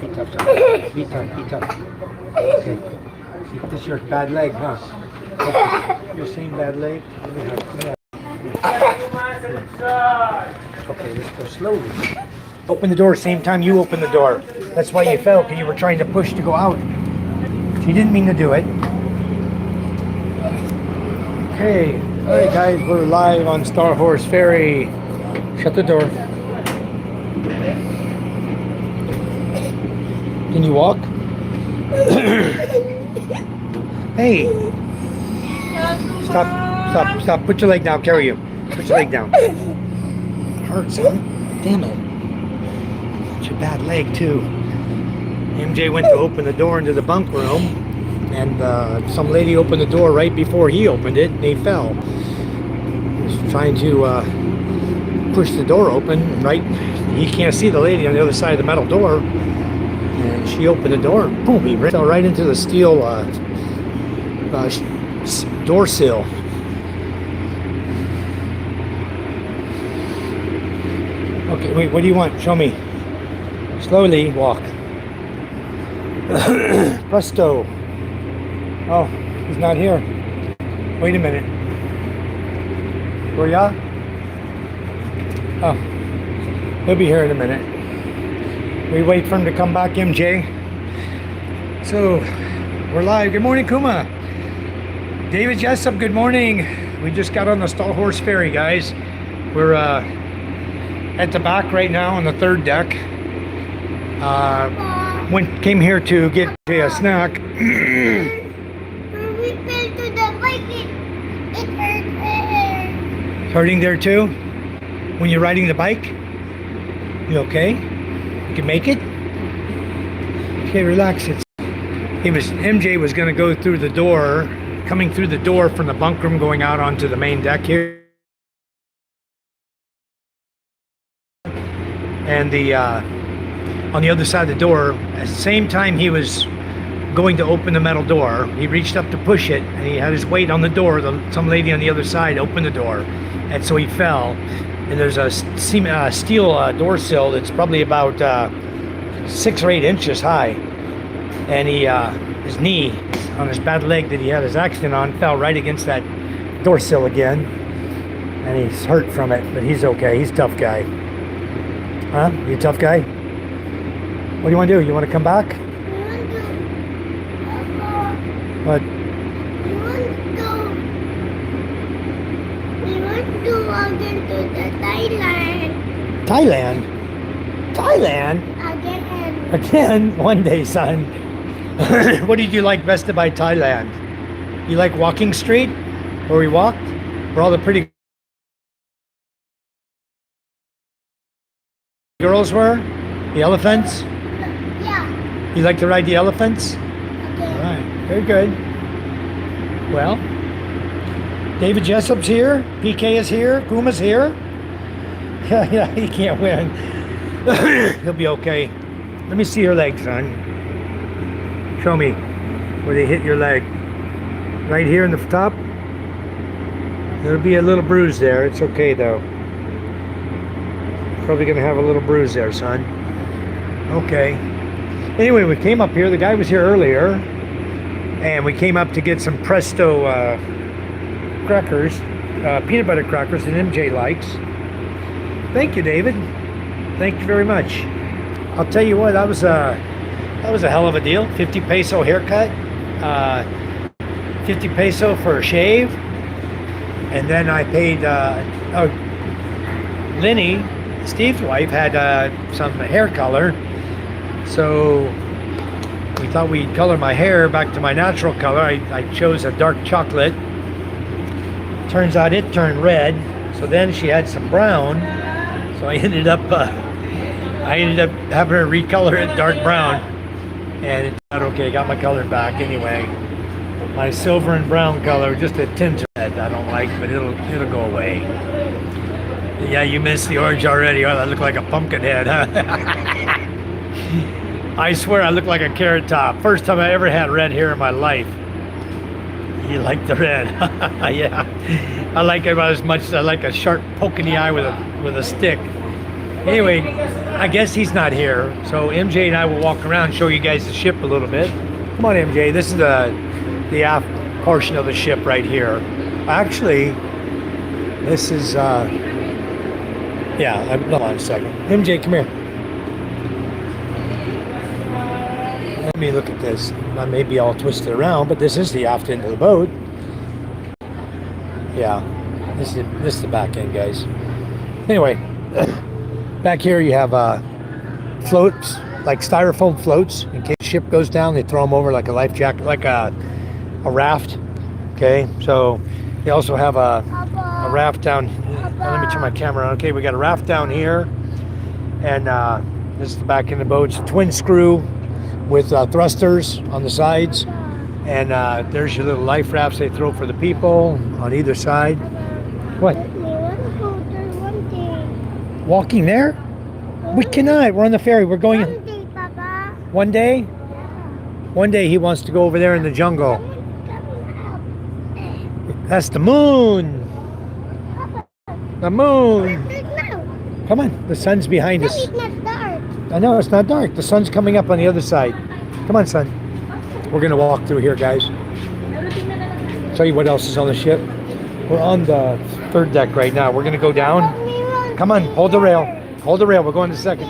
Be tough, son. Be tough, be tough. Okay. See, this is your bad leg, huh? Okay. Your same bad leg. Let me have. Okay, let's go slowly. Open the door same time you open the door. That's why you fell, because you were trying to push to go out. She didn't mean to do it. Okay. Alright guys, we're live on Star Horse Ferry. Shut the door. Can you walk? Hey! Stop. Put your leg down, carry you. Put your leg down. It hurts, huh? Damn it. It's your bad leg, too. MJ went to open the door into the bunk room, and some lady opened the door right before he opened it, and they fell. He was trying to push the door open, right? He can't see the lady on the other side of the metal door. And she opened the door, and boom, he fell right into the steel door sill. Okay, wait, what do you want? Show me. Slowly walk. Presto. Oh, he's not here. Wait a minute. Where ya? Oh, he'll be here in a minute. We wait for him to come back, MJ. So, we're live. Good morning, Kuma. David Jessup, good morning. We just got on the Star Horse Ferry, guys. We're at the back right now on the third deck. Came here to get a snack. Hurting there too? When you're riding the bike? You okay? You can make it? Okay, relax. MJ was going to go through the door, coming through the door from the bunk room, going out onto the main deck here. And on the other side of the door, at the same time he was going to open the metal door, he reached up to push it, and he had his weight on the door. Some lady on the other side opened the door, and so he fell. And there's a steel door sill that's probably about 6 or 8 inches high. And his knee on his bad leg that he had his accident on fell right against that door sill again. And he's hurt from it, but he's okay. He's a tough guy. Huh? You a tough guy? What do you want to do? You want to come back? What? To walk into the Thailand. Thailand? Again? One day, son. What did you like best about Thailand? You like walking street? Where we walked? Where all the pretty girls were? The elephants? Yeah. You like to ride the elephants? Okay. All right, very good. Well, David Jessup's here, PK is here, Kuma's here. Yeah, he can't win. He'll be okay. Let me see your leg, son. Show me where they hit your leg. Right here in the top. There'll be a little bruise there. It's okay though. Probably gonna have a little bruise there, son. Okay. Anyway, we came up here. The guy was here earlier, and we came up to get some Presto crackers, peanut butter crackers that MJ likes. Thank you, David. Thank you very much. I'll tell you what, that was a hell of a deal. 50 peso haircut, 50 peso for a shave, and then I paid. Lenny, Steve's wife, had some hair color, so we thought we'd color my hair back to my natural color. I chose a dark chocolate. Turns out it turned red, so then she had some brown, so I ended up having her recolor it dark brown, and it's not okay. Got my color back anyway. My silver and brown color, just a tint of red I don't like, but it'll go away. Yeah, you missed the orange already. Oh, I look like a pumpkin head, huh? I swear I look like a carrot top. First time I ever had red hair in my life. You like the red? Yeah, I like it about as much as I like a sharp poke in the eye with a stick. Anyway, I guess he's not here. So MJ and I will walk around and show you guys the ship a little bit. Come on, MJ. This is the aft portion of the ship right here. Actually, this is yeah. Hold on a second. MJ, come here. Let me look at this. I may be all twisted around, but this is the aft end of the boat. Yeah, this is the back end, guys. Anyway, back here you have floats, like styrofoam floats. In case the ship goes down, they throw them over like a life jacket, like a raft. Okay, so you also have a raft down. Let me turn my camera on. Okay, we got a raft down here, and this is the back end of the boat. It's a twin screw with thrusters on the sides, and there's your little life rafts they throw for the people on either side. What? Walking there? We cannot. We're on the ferry. We're going. One day, Papa. One day? One day he wants to go over there in the jungle. That's the moon. The moon. Come on. The sun's behind us. It's not dark. I know, it's not dark. The sun's coming up on the other side. Come on, son. We're going to walk through here, guys. Tell you what else is on the ship. We're on the third deck right now. We're going to go down. Come on, hold the rail. Hold the rail. We're going to second.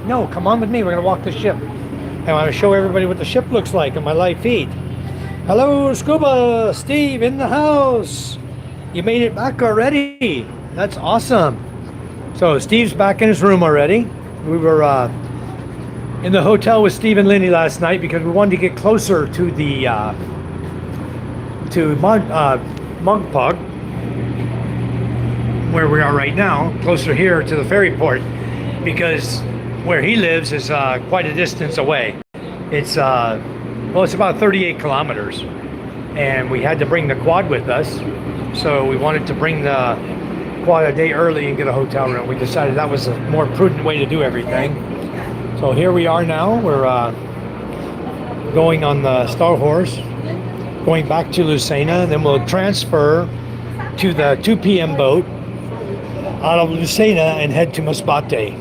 No, come on with me. We're going to walk the ship. I want to show everybody what the ship looks like on my live feed. Hello, Scuba. Steve in the house. You made it back already. That's awesome. So Steve's back in his room already. We were in the hotel with Steve and Lindy last night because we wanted to get closer to the Mugpug, where we are right now, closer here to the ferry port, because where he lives is quite a distance away. It's well, it's about 38 kilometers, and we had to bring the quad with us, so we wanted to bring the quad a day early and get a hotel room. We decided that was a more prudent way to do everything. So here we are now. We're going on the Star Horse, going back to Lucena. Then we'll transfer to the 2 p.m. boat out of Lucena and head to Masbate.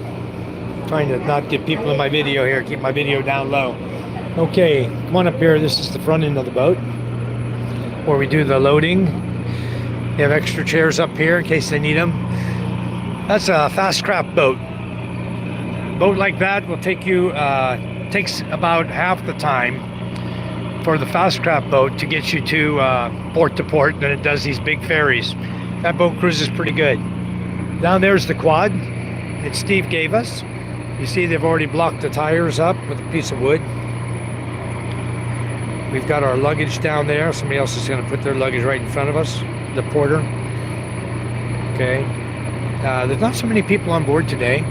Trying to not get people in my video here, keep my video down low. Okay, come on up here. This is the front end of the boat where we do the loading. They have extra chairs up here in case they need them. That's a fast craft boat. Boat like that will take you, takes about half the time for the fast craft boat to get you to port than it does these big ferries. That boat cruises pretty good. Down there's the quad that Steve gave us. You see they've already blocked the tires up with a piece of wood. We've got our luggage down there. Somebody else is going to put their luggage right in front of us. The porter. Okay. There's not so many people on board today.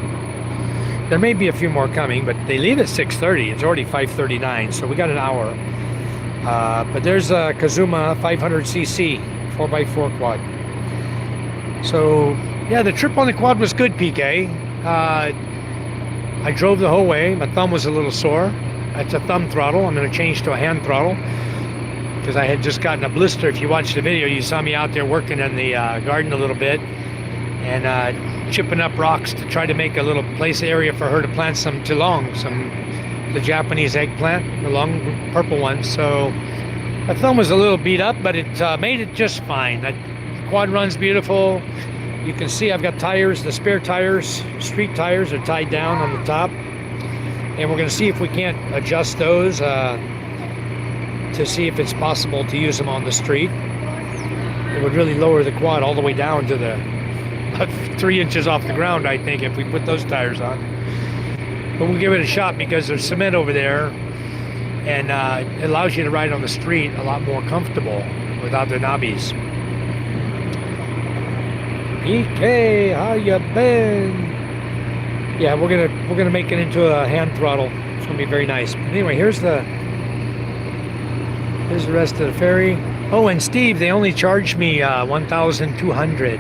There may be a few more coming, but they leave at 6:30. It's already 5:39, so we got an hour. But there's a Kazuma 500cc 4x4 quad. So yeah, the trip on the quad was good, PK. I drove the whole way. My thumb was a little sore. It's a thumb throttle. I'm going to change to a hand throttle because I had just gotten a blister. If you watched the video, you saw me out there working in the garden a little bit and chipping up rocks to try to make a little place area for her to plant some tulong, the Japanese eggplant, the long purple one. So my thumb was a little beat up, but it made it just fine. That quad runs beautiful. You can see I've got tires, the spare tires, street tires are tied down on the top. And we're going to see if we can't adjust those to see if it's possible to use them on the street. It would really lower the quad all the way down to the 3 inches off the ground, I think, if we put those tires on. But we'll give it a shot because there's cement over there, and it allows you to ride on the street a lot more comfortable without the knobbies. PK, how you been? Yeah, we're gonna make it into a hand throttle. It's gonna be very nice. But anyway, here's the rest of the ferry. Oh, and Steve, they only charged me $1,200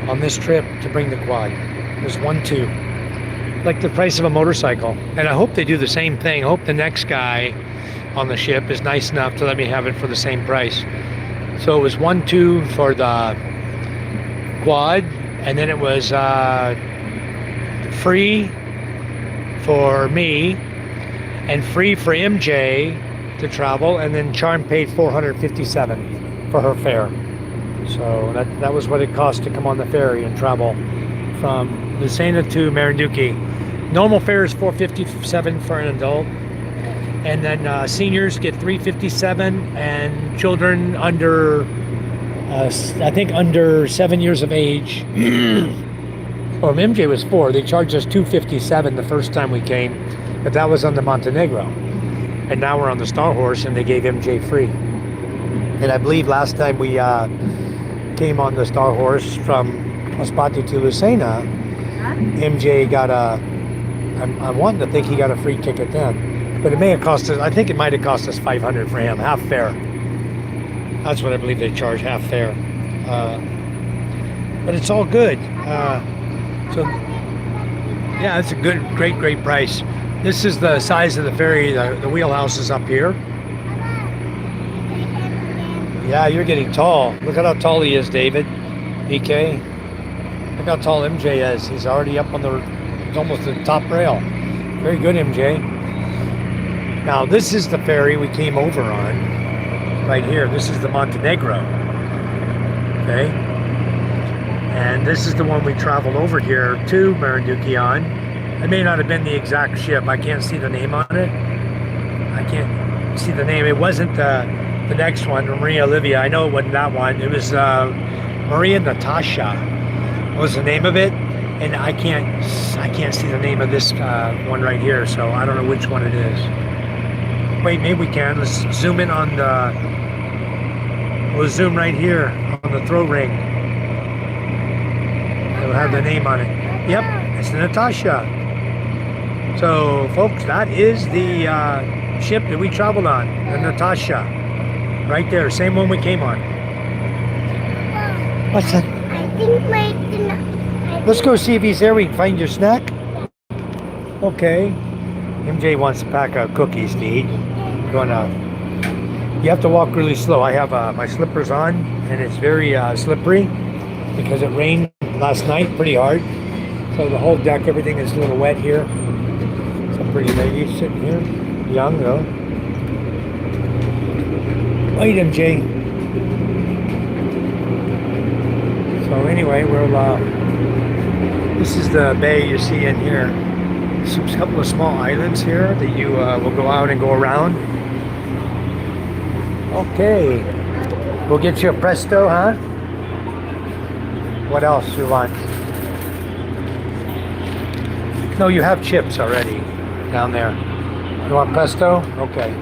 on this trip to bring the quad. It was 1,200, like the price of a motorcycle. And I hope they do the same thing. I hope the next guy on the ship is nice enough to let me have it for the same price. So it was 1,200 for the quad, and then it was free for me and free for MJ to travel, and then Charm paid $457 for her fare. So that was what it cost to come on the ferry and travel from Lucena to Marinduque. Normal fare is $457 for an adult, and then seniors get $357, and children under I think under 7 years of age, or MJ was 4. They charged us $257 the first time we came, but that was on the Montenegro, and now we're on the Star Horse, and they gave MJ free. And I believe last time we came on the Star Horse from Expat to Lucena, MJ got I'm wanting to think he got a free ticket then, but it may have cost us, I think it might have cost us $500 for him, half fare. That's what I believe they charge, half fare. But it's all good. So yeah, it's a great price. This is the size of the ferry. The wheelhouse is up here. Yeah, you're getting tall. Look at how tall he is, David. EK. Look how tall MJ is. He's already up on he's almost at the top rail. Very good, MJ. Now, this is the ferry we came over on. Right here. This is the Montenegro. Okay. And this is the one we traveled over here to Marinduque on. It may not have been the exact ship. I can't see the name on it. I can't see the name. It wasn't the next one, Maria Olivia. I know it wasn't that one. It was Maria Natasha was the name of it. And I can't see the name of this one right here. So I don't know which one it is. Wait, maybe we can. Let's zoom in on we'll zoom right here on the throw ring. It'll have the name on it. Yep, it's the Natasha. So, folks, that is the ship that we traveled on, the Natasha. Right there, same one we came on. What's that? I think Let's go see if he's there. We can find your snack. Okay. MJ wants to pack cookies to eat. You have to walk really slow. I have my slippers on, and it's very slippery because it rained last night pretty hard. So the whole deck, everything is a little wet here. Some pretty lady sitting here, young though. Wait, MJ. So anyway, this is the bay you see in here. There's a couple of small islands here that you will go out and go around. Okay, we'll get you a Presto, huh? What else you want? No, you have chips already down there. You want Presto? Okay.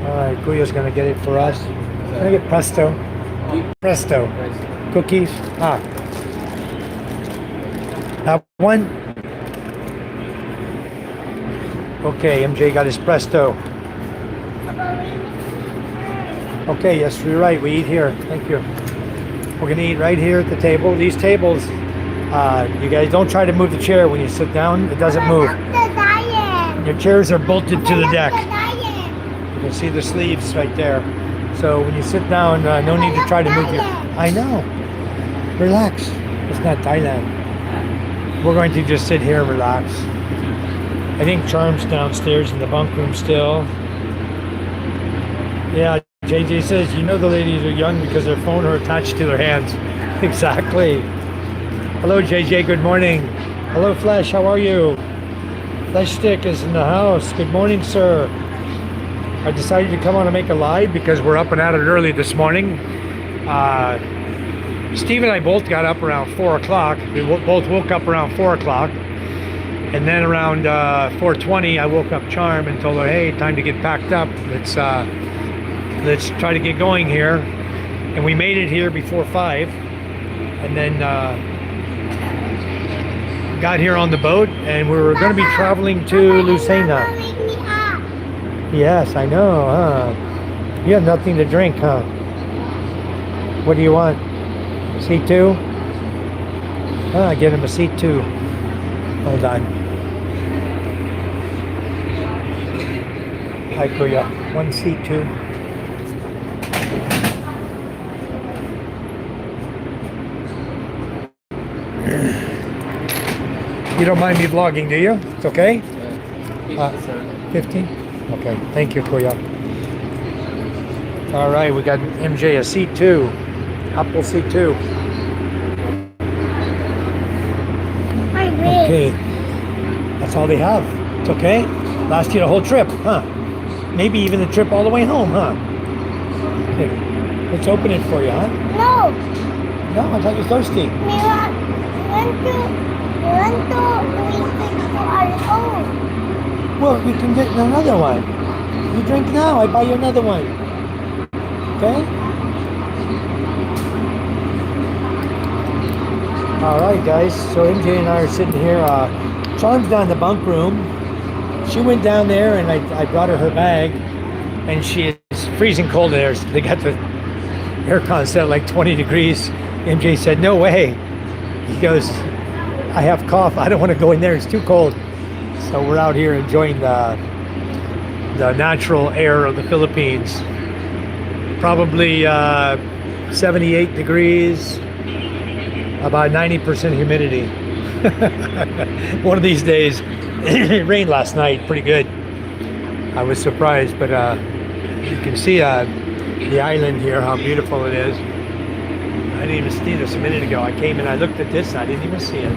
All right, Kuya's gonna get it for us. Gonna get Presto. Presto. Cookies. That one. Okay, MJ got his Presto. Okay, yes, you're right. We eat here. Thank you. We're gonna eat right here at the table. These tables, you guys don't try to move the chair when you sit down. It doesn't move. Your chairs are bolted to the deck. You can see the sleeves right there. So when you sit down, no need to try to move your... I know. Relax. It's not Thailand. We're going to just sit here and relax. I think Charm's downstairs in the bunk room still. Yeah, JJ says, you know the ladies are young because their phone are attached to their hands. Exactly. Hello, JJ. Good morning. Hello, Flesh. How are you? Flesh Stick is in the house. Good morning, sir. I decided to come on and make a live because we're up and at it early this morning. Steve and I both got up around 4 o'clock. We both woke up around 4 o'clock. And then around 4:20, I woke up Charm and told her, hey, time to get packed up. Let's try to get going here. And we made it here before 5. And then got here on the boat, and we were going to be traveling to Lucena. Yes, I know, huh? You have nothing to drink, huh? What do you want? C2? Get him a C2. Hold on. Hi, Kuya. 1 C2. You don't mind me vlogging, do you? It's okay? 57. 15? Okay, thank you, Kuya. All right, we got MJ a C2. Apple C2. My big. Okay, that's all they have. It's okay. Last you the whole trip, huh? Maybe even the trip all the way home, huh? Okay, let's open it for you, huh? No. No, I thought you're thirsty. We want to drink it for our own. Well, you can get another one. You drink now, I buy you another one. Okay? Alright guys, so MJ and I are sitting here. Sean's down in the bunk room. She went down there and I brought her bag. And she is freezing cold in there. They got the aircon set at like 20 degrees. MJ said, no way. He goes, I have cough. I don't want to go in there. It's too cold. So we're out here enjoying the natural air of the Philippines. Probably 78 degrees, about 90% humidity. One of these days, it rained last night, pretty good. I was surprised, but you can see the island here, how beautiful it is. I didn't even see this a minute ago. I came and I looked at this, I didn't even see it.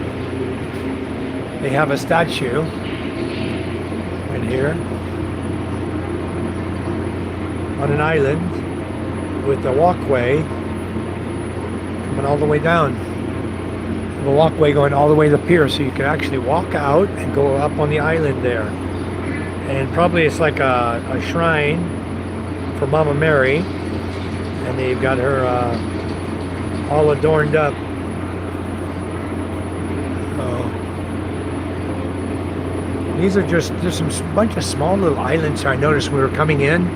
They have a statue right here on an island with a walkway coming all the way down. The walkway going all the way to the pier, so you can actually walk out and go up on the island there. And probably it's like a shrine for Mama Mary, and they've got her all adorned up. These are just, there's some bunch of small little islands here. I noticed when we were coming in.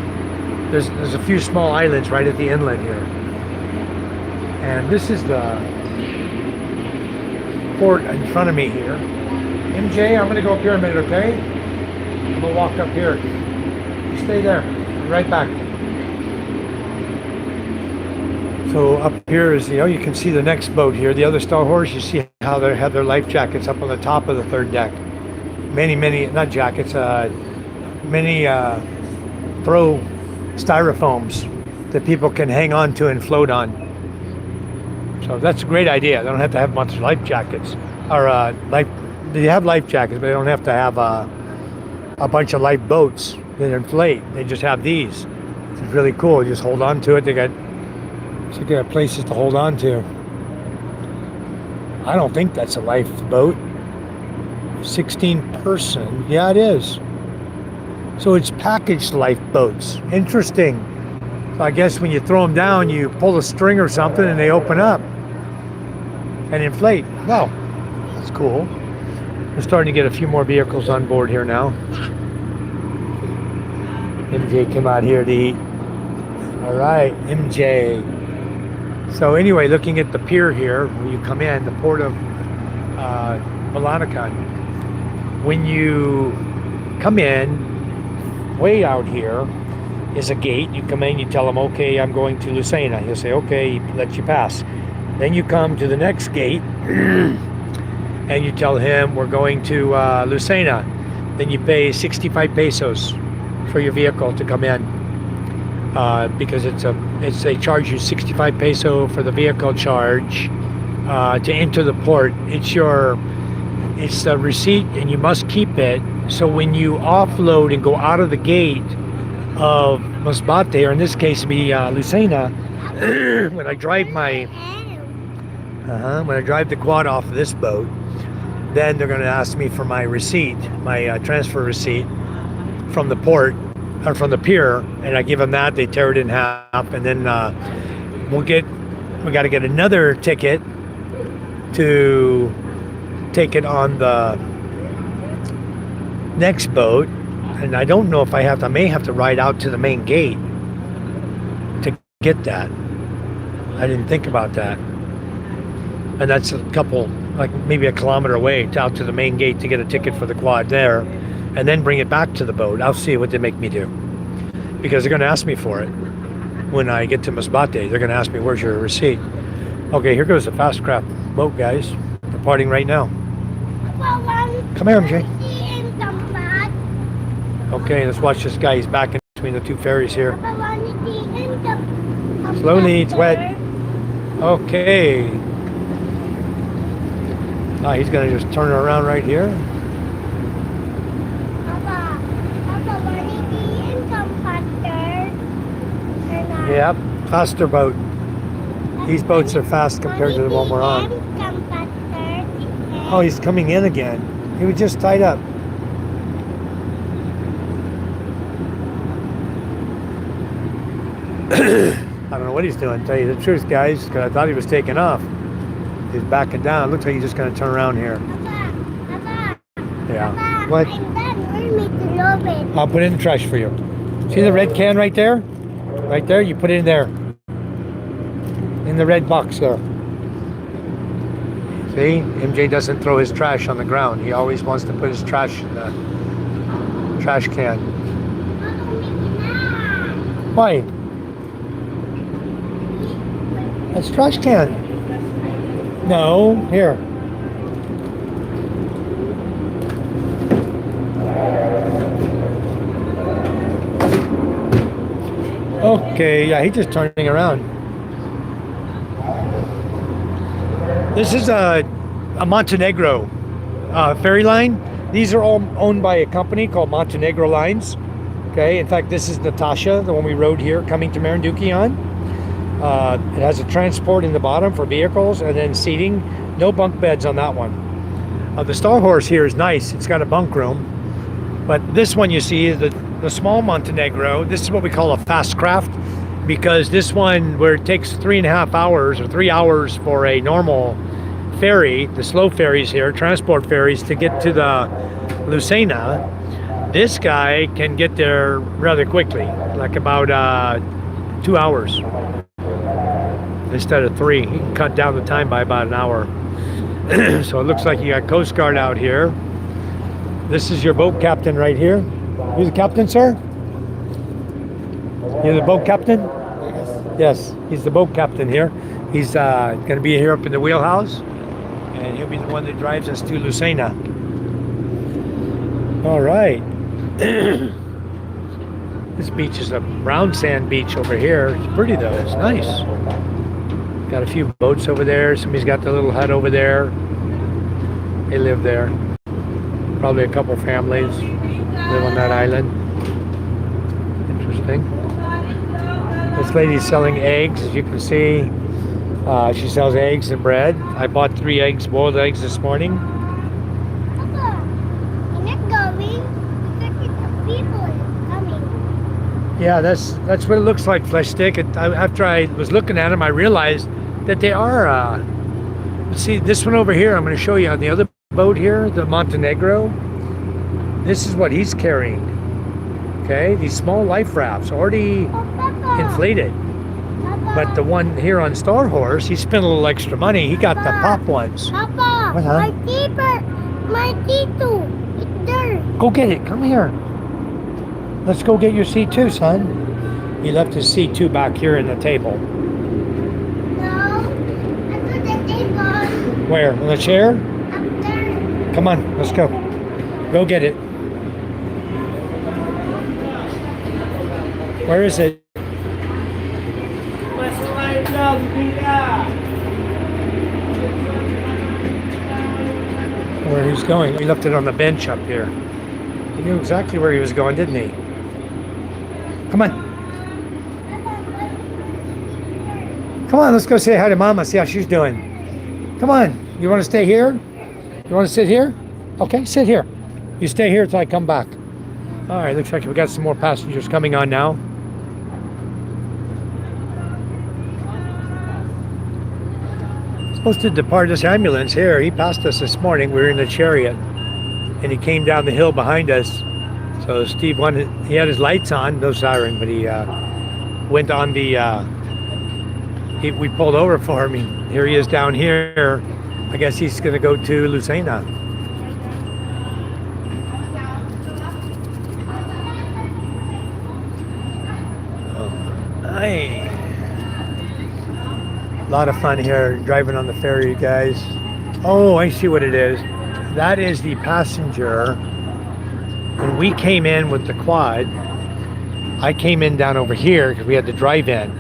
There's a few small islands right at the inlet here. And this is the port in front of me here. MJ, I'm gonna go up here a minute, okay? I'm gonna walk up here. You stay there, be right back. So up here is, you can see the next boat here, the other Star Horse. You see how they have their life jackets up on the top of the third deck. Many, not jackets, many throw styrofoams that people can hang on to and float on. So that's a great idea. They don't have to have much life jackets, or they have life jackets, but they don't have to have a bunch of life boats that inflate. They just have these. It's really cool. You just hold on to it. They got places to hold on to. I don't think that's a lifeboat. 16 person. Yeah, it is. So it's packaged lifeboats. Interesting. So I guess when you throw them down, you pull a string or something and they open up and inflate. Wow, that's cool. We're starting to get a few more vehicles on board here now. MJ came out here to eat. All right, MJ. So anyway, looking at the pier here, when you come in, the port of Malanacan, when you come in, way out here is a gate. You come in, you tell him, okay, I'm going to Lucena. He'll say, okay, he lets you pass. Then you come to the next gate and you tell him, we're going to Lucena. Then you pay 65 pesos for your vehicle to come in. Because they charge you 65 peso for the vehicle charge to enter the port. It's the receipt and you must keep it. So when you offload and go out of the gate of Masbate, or in this case be Lucena, when I drive the quad off of this boat, then they're going to ask me for my receipt, my transfer receipt from the port or from the pier, and I give them that. They tear it in half, and then we got to get another ticket to take it on the next boat. And I don't know if I may have to ride out to the main gate to get that. I didn't think about that. And that's a couple, like maybe a kilometer away out to the main gate to get a ticket for the quad there, and then bring it back to the boat. I'll see what they make me do, because they're going to ask me for it when I get to Masbate. They're going to ask me, where's your receipt? Okay, here goes the fast craft boat, guys. Departing right now. Well, Come here, MJ. In Expat. Okay, let's watch this guy. He's back in between the two ferries here. Papa, wanna see in Expat? Slowly, it's wet. Okay. Now he's gonna just turn around right here. Papa, wanna see in Expat? Yep, faster boat. These boats are fast compared to the one we're on. Oh, he's coming in again. He was just tied up. I don't know what he's doing, to tell you the truth, guys, because I thought he was taking off. He's backing down. Looks like he's just going to turn around here. Papa, Yeah. What? I'm done. We'll make the low bit. I'll put it in the trash for you. See the red can right there? Right there? You put it in there. In the red box there. See? MJ doesn't throw his trash on the ground. He always wants to put his trash in the trash can. Why? That's trash can. No, here. Okay, yeah, he's just turning around. This is a Montenegro ferry line. These are all owned by a company called Montenegro Lines. Okay, in fact, this is Natasha, the one we rode here, coming to Marinduque on. It has a transport in the bottom for vehicles and then seating. No bunk beds on that one. The Star Horse here is nice. It's got a bunk room. But this one you see, the small Montenegro, this is what we call a fast craft, because this one, where it takes 3.5 hours or 3 hours for a normal ferry, the slow ferries here, transport ferries, to get to the Lucena, this guy can get there rather quickly, like about 2 hours instead of 3. He can cut down the time by about an hour. So it looks like you got Coast Guard out here. This is your boat captain right here. You're the captain, sir? You're the boat captain? Yes, he's the boat captain here. He's going to be here up in the wheelhouse, and he'll be the one that drives us to Lucena. All right. This beach is a brown sand beach over here. It's pretty though. It's nice. Got a few boats over there. Somebody's got the little hut over there. They live there. Probably a couple families live on that island. Interesting. This lady's selling eggs, as you can see. She sells eggs and bread. I bought 3 eggs, boiled eggs this morning. Papa, I'm not going. Because the people are coming. Yeah, that's what it looks like, Flesh Stick. After I was looking at them, I realized that they are. See, this one over here, I'm going to show you on the other boat here, the Montenegro. This is what he's carrying. Okay, these small life rafts, already inflated. But the one here on Star Horse, he spent a little extra money. He got the pop ones. Papa, What, huh? my Tito, it's there. Go get it. Come here. Let's go get your C2, son. He left his C2 back here in the table. No, I put the table Where? In the chair? up there. Come on, let's go. Go get it. Where is it? Where he's going. He left it on the bench up here. He knew exactly where he was going, didn't he? Come on. Come on, let's go say hi to Mama, see how she's doing. Come on. You want to stay here? You want to sit here? Okay, sit here. You stay here till I come back. All right, looks like we got some more passengers coming on now. Supposed to depart this ambulance here. He passed us this morning. We were in the chariot, and he came down the hill behind us. So Steve wanted, he had his lights on, no siren, but he went on the, we pulled over for him. Here he is down here. I guess he's going to go to Lucena. Hey. A lot of fun here driving on the ferry, guys. Oh, I see what it is. that is the passenger. When we came in with the quad, I came in down over here because we had to drive in.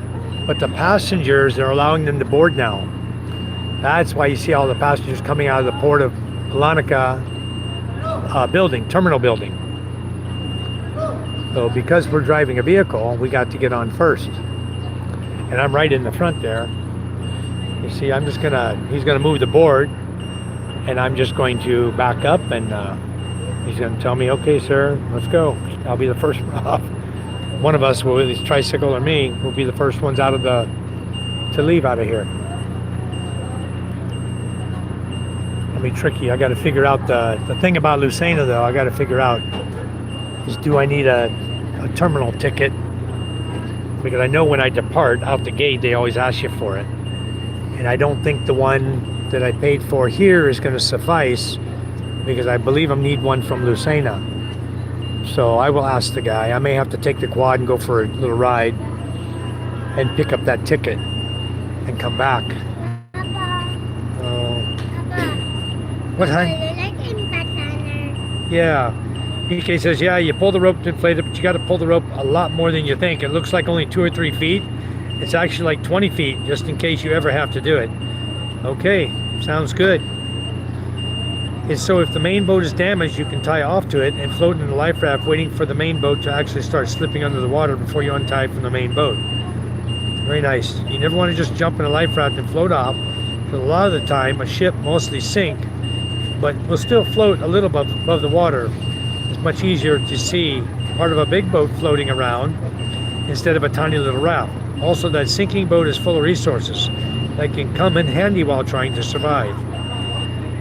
But the passengers, they're allowing them to board now. That's why you see all the passengers coming out of the Port of Larnaca building, terminal building. So because we're driving a vehicle, we got to get on first. And I'm right in the front there. You see, he's gonna move the board, and I'm just going to back up, and he's gonna tell me, okay, sir, let's go. I'll be the first one off. One of us, will, his tricycle or me, will be the first ones to leave out of here. It'll be tricky. I got to figure out the thing about Lucena, though. I got to figure out is, do I need a terminal ticket? Because I know when I depart out the gate, they always ask you for it. And I don't think the one that I paid for here is going to suffice, because I believe I need one from Lucena. So I will ask the guy. I may have to take the quad and go for a little ride and pick up that ticket and come back. What, hon? Yeah. PK says, yeah, you pull the rope to inflate it, but you got to pull the rope a lot more than you think. It looks like only 2 or 3 feet. It's actually like 20 feet, just in case you ever have to do it. Okay, sounds good. And so if the main boat is damaged, you can tie off to it and float in the life raft, waiting for the main boat to actually start slipping under the water before you untie from the main boat. Very nice. You never want to just jump in a life raft and float off, because a lot of the time a ship mostly sink, but will still float a little above the water. It's much easier to see part of a big boat floating around instead of a tiny little raft. Also, that sinking boat is full of resources that can come in handy while trying to survive.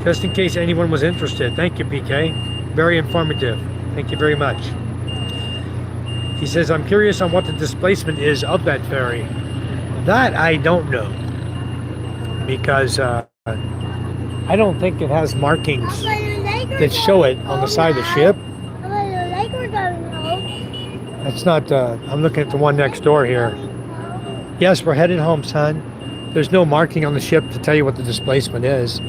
Just in case anyone was interested. Thank you, PK. Very informative. Thank you very much. He says, I'm curious on what the displacement is of that ferry. That I don't know, because I don't think it has markings that show it on the side of the ship. That's not, I'm looking at the one next door here. Yes, we're headed home, son. There's no marking on the ship to tell you what the displacement is.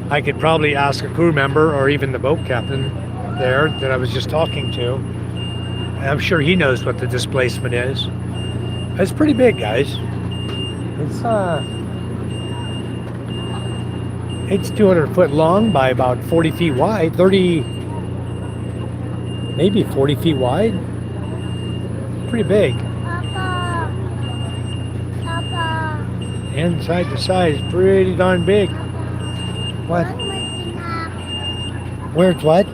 I could probably ask a crew member or even the boat captain there that I was just talking to. I'm sure he knows what the displacement is. It's pretty big, guys. It's 200 foot long by about 40 feet wide, 30, maybe 40 feet wide. Pretty big. And side to side is pretty darn big. What? Where's what?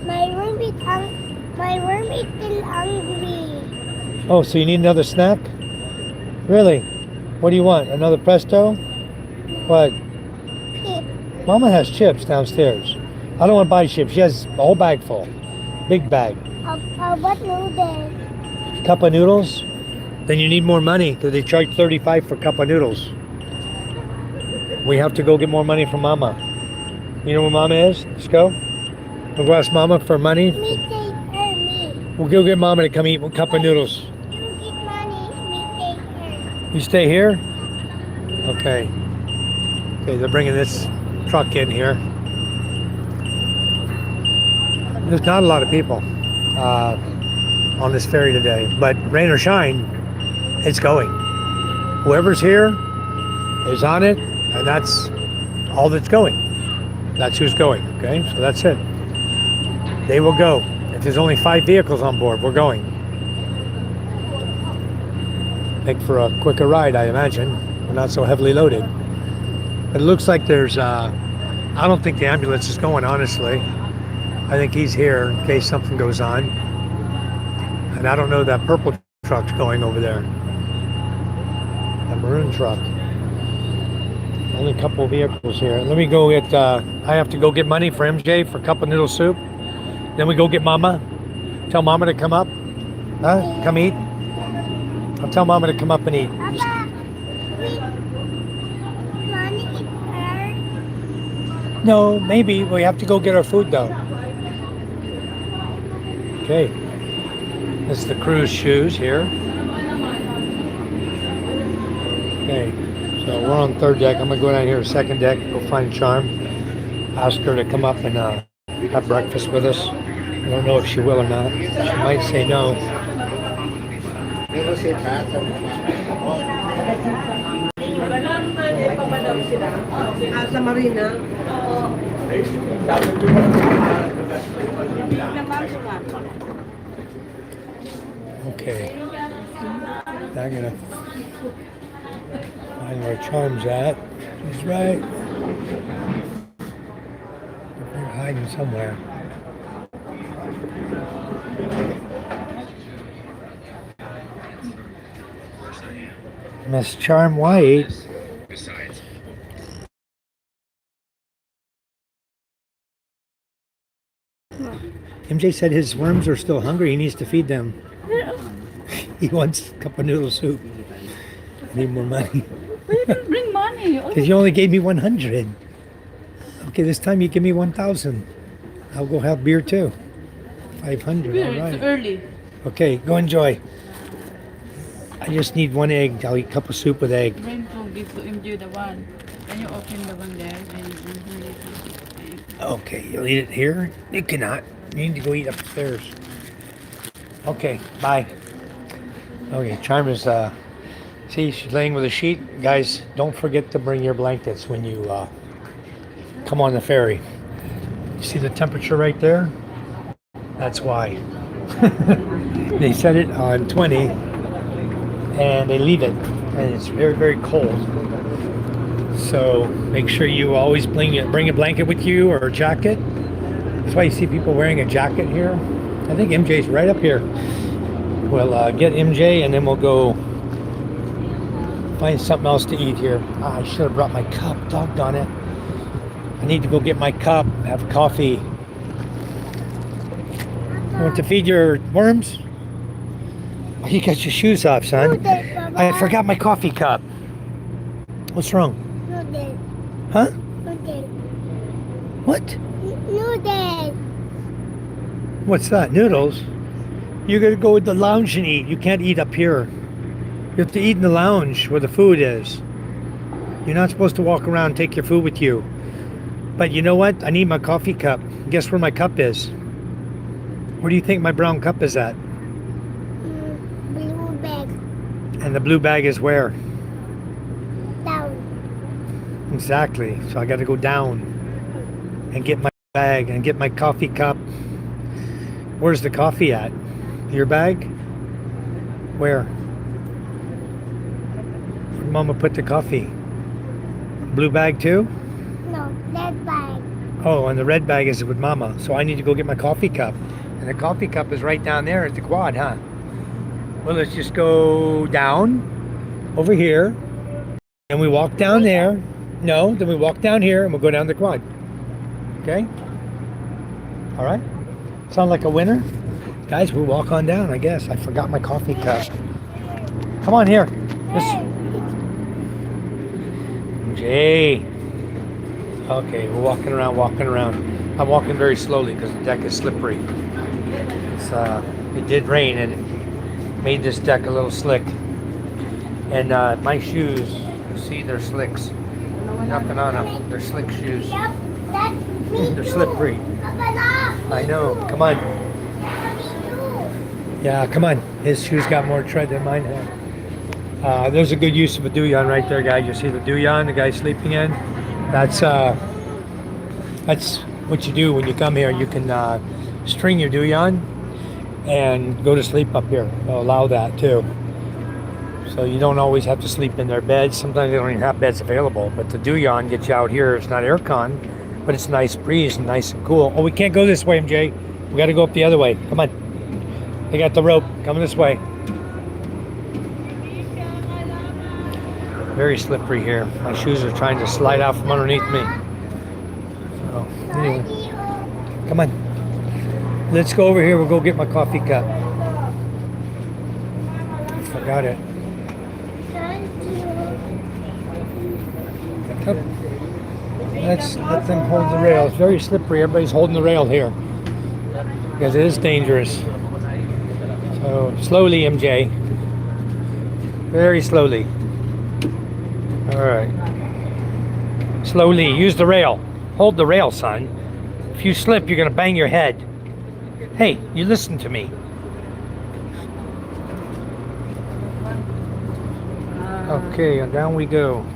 My worm is still hungry. Oh, so you need another snack? Really? What do you want? Another Presto? What? Chip. Mama has chips downstairs. I don't want to buy chips. She has a whole bag full. Big bag. How about noodles? Cup of noodles? Then you need more money, because they charge $35 for a cup of noodles. We have to go get more money from Mama. You know where Mama is? Let's go. We'll go ask Mama for money. Me take her, We'll go get Mama to come eat a cup of noodles. You get money, me take her. You stay here? Okay. Okay, they're bringing this truck in here. There's not a lot of people on this ferry today, but rain or shine, it's going. Whoever's here is on it, and that's all that's going. That's who's going, okay? So that's it. They will go. If there's only 5 vehicles on board, we're going. Make for a quicker ride, I imagine. We're not so heavily loaded. It looks like there's, I don't think the ambulance is going, honestly. I think he's here in case something goes on. And I don't know that purple truck's going over there. That maroon truck. Only a couple of vehicles here. Let me go get, I have to go get money for MJ for a cup of noodle soup. Then we go get Mama. Tell Mama to come up. Huh? Come eat. I'll tell Mama to come up and eat. Papa, money eat her. No, maybe. We have to go get our food though. Okay. This is the crew's shoes here. Okay. So we're on 3rd deck. I'm gonna go down here to 2nd deck, go find Charm. ask her to come up and have breakfast with us. I don't know if she will or not. She might say no. Sa Marina. Okay. Now I'm gonna find where Charm's at. He's right. They're hiding somewhere. Miss Charm White. MJ said his worms are still hungry. He needs to feed them. He wants a cup of noodle soup. I need more money. Why you don't bring money? Because you only gave me 100. Okay, this time you give me 1,000. I'll go have beer too. 500. All It's right. early. Okay, go enjoy. I just need one egg. I'll eat a cup of soup with egg. Bring to give to MJ the one. Can you open the one there? Okay, you'll eat it here? You cannot. You need to go eat upstairs. Okay, bye. Okay, Charm is, see, she's laying with a sheet. Guys, don't forget to bring your blankets when you come on the ferry. You see the temperature right there? That's why. They set it on 20 and they leave it, and it's very, very cold. So make sure you always bring a blanket with you or a jacket. That's why you see people wearing a jacket here. I think MJ's right up here. We'll get MJ and then we'll go find something else to eat here. I should have brought my cup. Doggone it. I need to go get my cup, have coffee. You want to feed your worms? Oh, you got your shoes off, son. I forgot my coffee cup. What's wrong? Noodles. Huh? Noodles. What? Noodles. What's that? Noodles? You gotta go with the lounge and eat. You can't eat up here. You have to eat in the lounge where the food is. You're not supposed to walk around and take your food with you. But you know what? I need my coffee cup. Guess where my cup is? Where do you think my brown cup is at? Blue bag. And the blue bag is where? Down. Exactly. So I gotta go down and get my bag and get my coffee cup. Where's the coffee at? Your bag? Where? Where'd Mama put the coffee? Blue bag too? No, red bag. Oh, and the red bag is with Mama. So I need to go get my coffee cup. And the coffee cup is right down there at the quad, huh? Well, let's just go down over here. And we walk down there. No, then we walk down here and we'll go down the quad. Okay? All right? Sound like a winner? Guys, we'll walk on down, I guess. I forgot my coffee cup. Come on here. Jay. Okay, we're walking around. I'm walking very slowly because the deck is slippery. It did rain and it made this deck a little slick. And my shoes, you see, they're slicks. Nothing on them. They're slick shoes. Yep, that's me. They're slippery. Papa, I know. Come on. Yeah, come on. His shoes got more tread than mine have. There's a good use of a duyan right there, guys. You see the duyan the guy's sleeping in? That's what you do when you come here. You can string your duyan and go to sleep up here. They'll allow that too. So you don't always have to sleep in their beds. Sometimes they don't even have beds available. But the duyan gets you out here. It's not aircon, but it's a nice breeze and nice and cool. Oh, we can't go this way, MJ. We got to go up the other way. Come on. They got the rope coming this way. Very slippery here. My shoes are trying to slide out from underneath me. So, anyway, come on. Let's go over here. We'll go get my coffee cup. Forgot it. Let's let them hold the rail. It's very slippery. Everybody's holding the rail here because it is dangerous. So slowly, MJ. Very slowly. All right. Slowly. Use the rail. Hold the rail, son. If you slip, you're gonna bang your head. Hey, you listen to me. Okay, and down we go.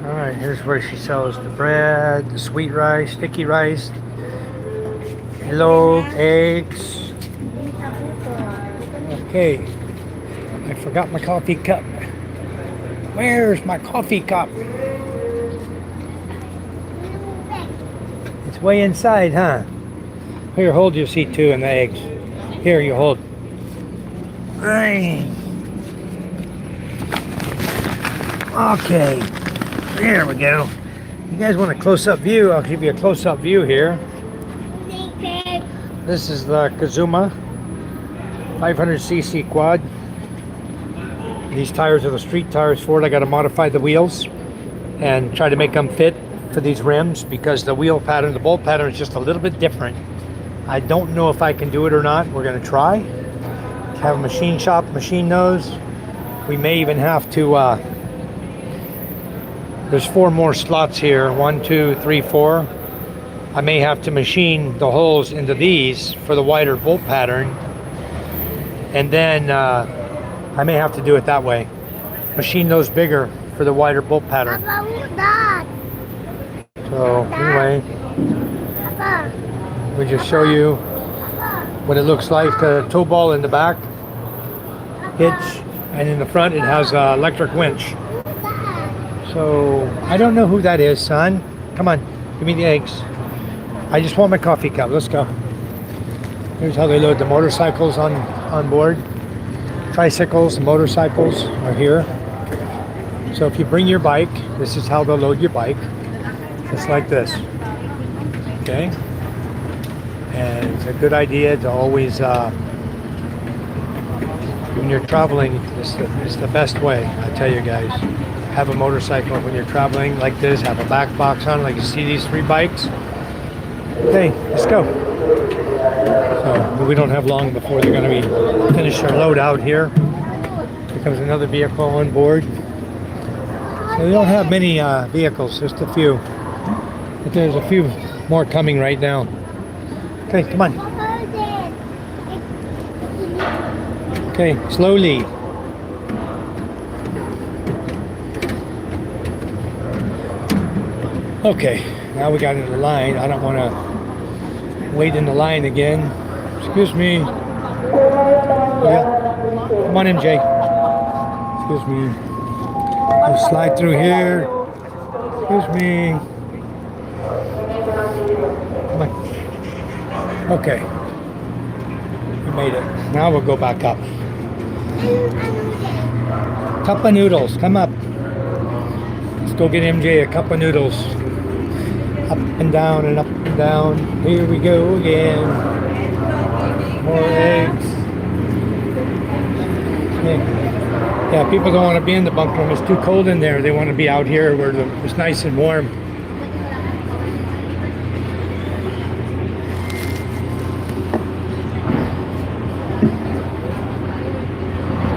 All right, here's where she sells the bread, the sweet rice, sticky rice, hello, eggs. Okay, I forgot my coffee cup. Where's my coffee cup? It's way inside, huh? Here, hold your seat too and the eggs. Here, you hold. Right. Okay, there we go. You guys want a close-up view? I'll give you a close-up view here. This is the Kazuma 500cc quad. These tires are the street tires for it. I got to modify the wheels and try to make them fit for these rims because the wheel pattern, the bolt pattern is just a little bit different. I don't know if I can do it or not. We're going to try. Have a machine shop, machine nose. We may even have to, there's 4 more slots here. 1, 2, 3, 4. I may have to machine the holes into these for the wider bolt pattern. And then I may have to do it that way. Machine those bigger for the wider bolt pattern. So anyway, we just show you what it looks like. The tow ball in the back, hitch, and in the front it has an electric winch. So I don't know who that is, son. Come on, give me the eggs. I just want my coffee cup. Let's go. Here's how they load the motorcycles on board. Tricycles, motorcycles are here. So if you bring your bike, this is how they'll load your bike. Just like this. Okay? And it's a good idea to always, when you're traveling, it's the best way, I tell you guys. Have a motorcycle when you're traveling like this, have a back box on, like you see these 3 bikes. Okay, let's go. So we don't have long before they're going to be finish their load out here. Here comes another vehicle on board. So we don't have many vehicles, just a few. But there's a few more coming right now. Okay, come on. Okay, slowly. Okay, now we got in the line. I don't want to wait in the line again. Excuse me. Yeah. Come on, MJ. Excuse me. I'll slide through here. Excuse me. Come on. Okay. We made it. Now we'll go back up. Cup of noodles. Come up. Let's go get MJ a cup of noodles. Up and down and up and down. Here we go again. More eggs. Yeah, people don't want to be in the bunk room. It's too cold in there. They want to be out here where it's nice and warm.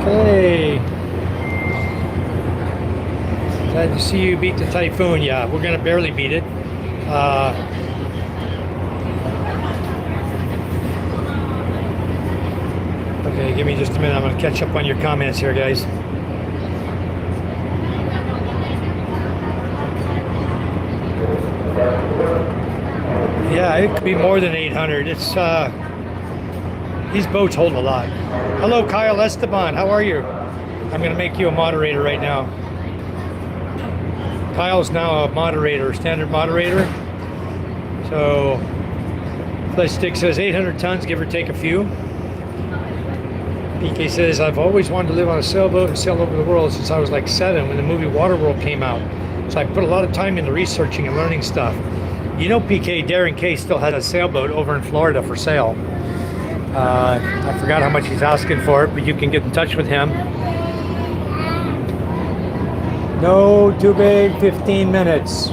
Okay. Glad to see you beat the typhoon. Yeah, we're going to barely beat it. Okay, give me just a minute. I'm going to catch up on your comments here, guys. Yeah, it could be more than 800. It's these boats hold a lot. Hello, Kyle Esteban. How are you? I'm going to make you a moderator right now. Kyle's now a moderator, standard moderator. So, Flesh Stick says 800 tons, give or take a few. PK says, I've always wanted to live on a sailboat and sail over the world since I was like 7 when the movie Waterworld came out. So I put a lot of time into researching and learning stuff. You know, PK, Darren K still has a sailboat over in Florida for sale. I forgot how much he's asking for it, but you can get in touch with him. No, too big, 15 minutes.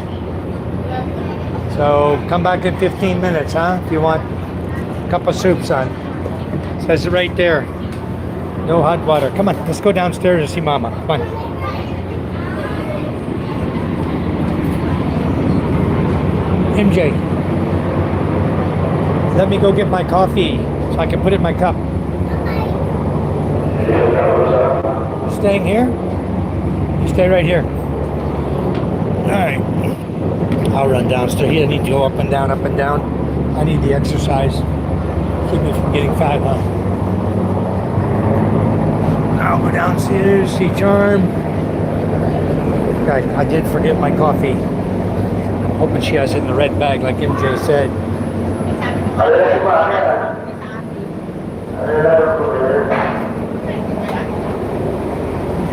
So come back in 15 minutes, huh? If you want a cup of soup, son. Says it right there. No hot water. Come on, let's go downstairs and see Mama. Come on. MJ, let me go get my coffee so I can put it in my cup. Staying here? You stay right here. Alright. I'll run downstairs. You need to go up and down, up and down. I need the exercise. Keep me from getting fat, huh? I'll go downstairs, see Charm. I did forget my coffee. I'm hoping she has it in the red bag like MJ said.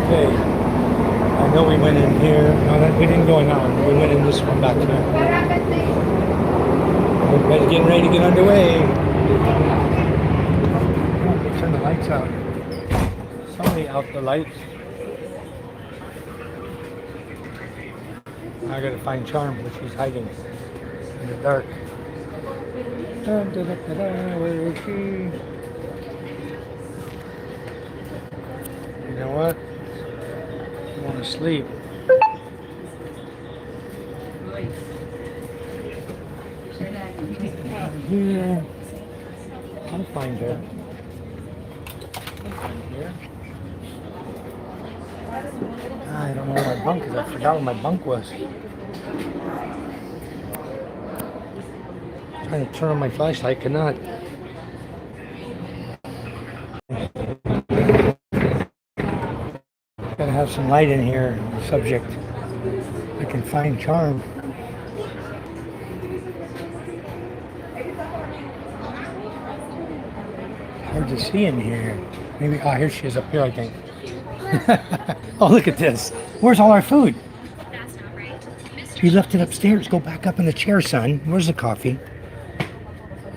Okay. I know we went in here. No, we didn't go in that one. We went in this one back here. Everybody's getting ready to get underway. Oh, turn the lights out. Somebody out the lights. I gotta find Charm, but she's hiding in the dark. Where is she? You know what? I want to sleep. Here. I'll find her. I don't know where my bunk is. I forgot where my bunk was. Trying to turn on my flashlight, cannot. Gotta have some light in here. Subject. I can find Charm. Hard to see in here. Maybe. Oh, here she is up here, I think. Oh, look at this. Where's all our food? You left it upstairs. Go back up in the chair, son. Where's the coffee?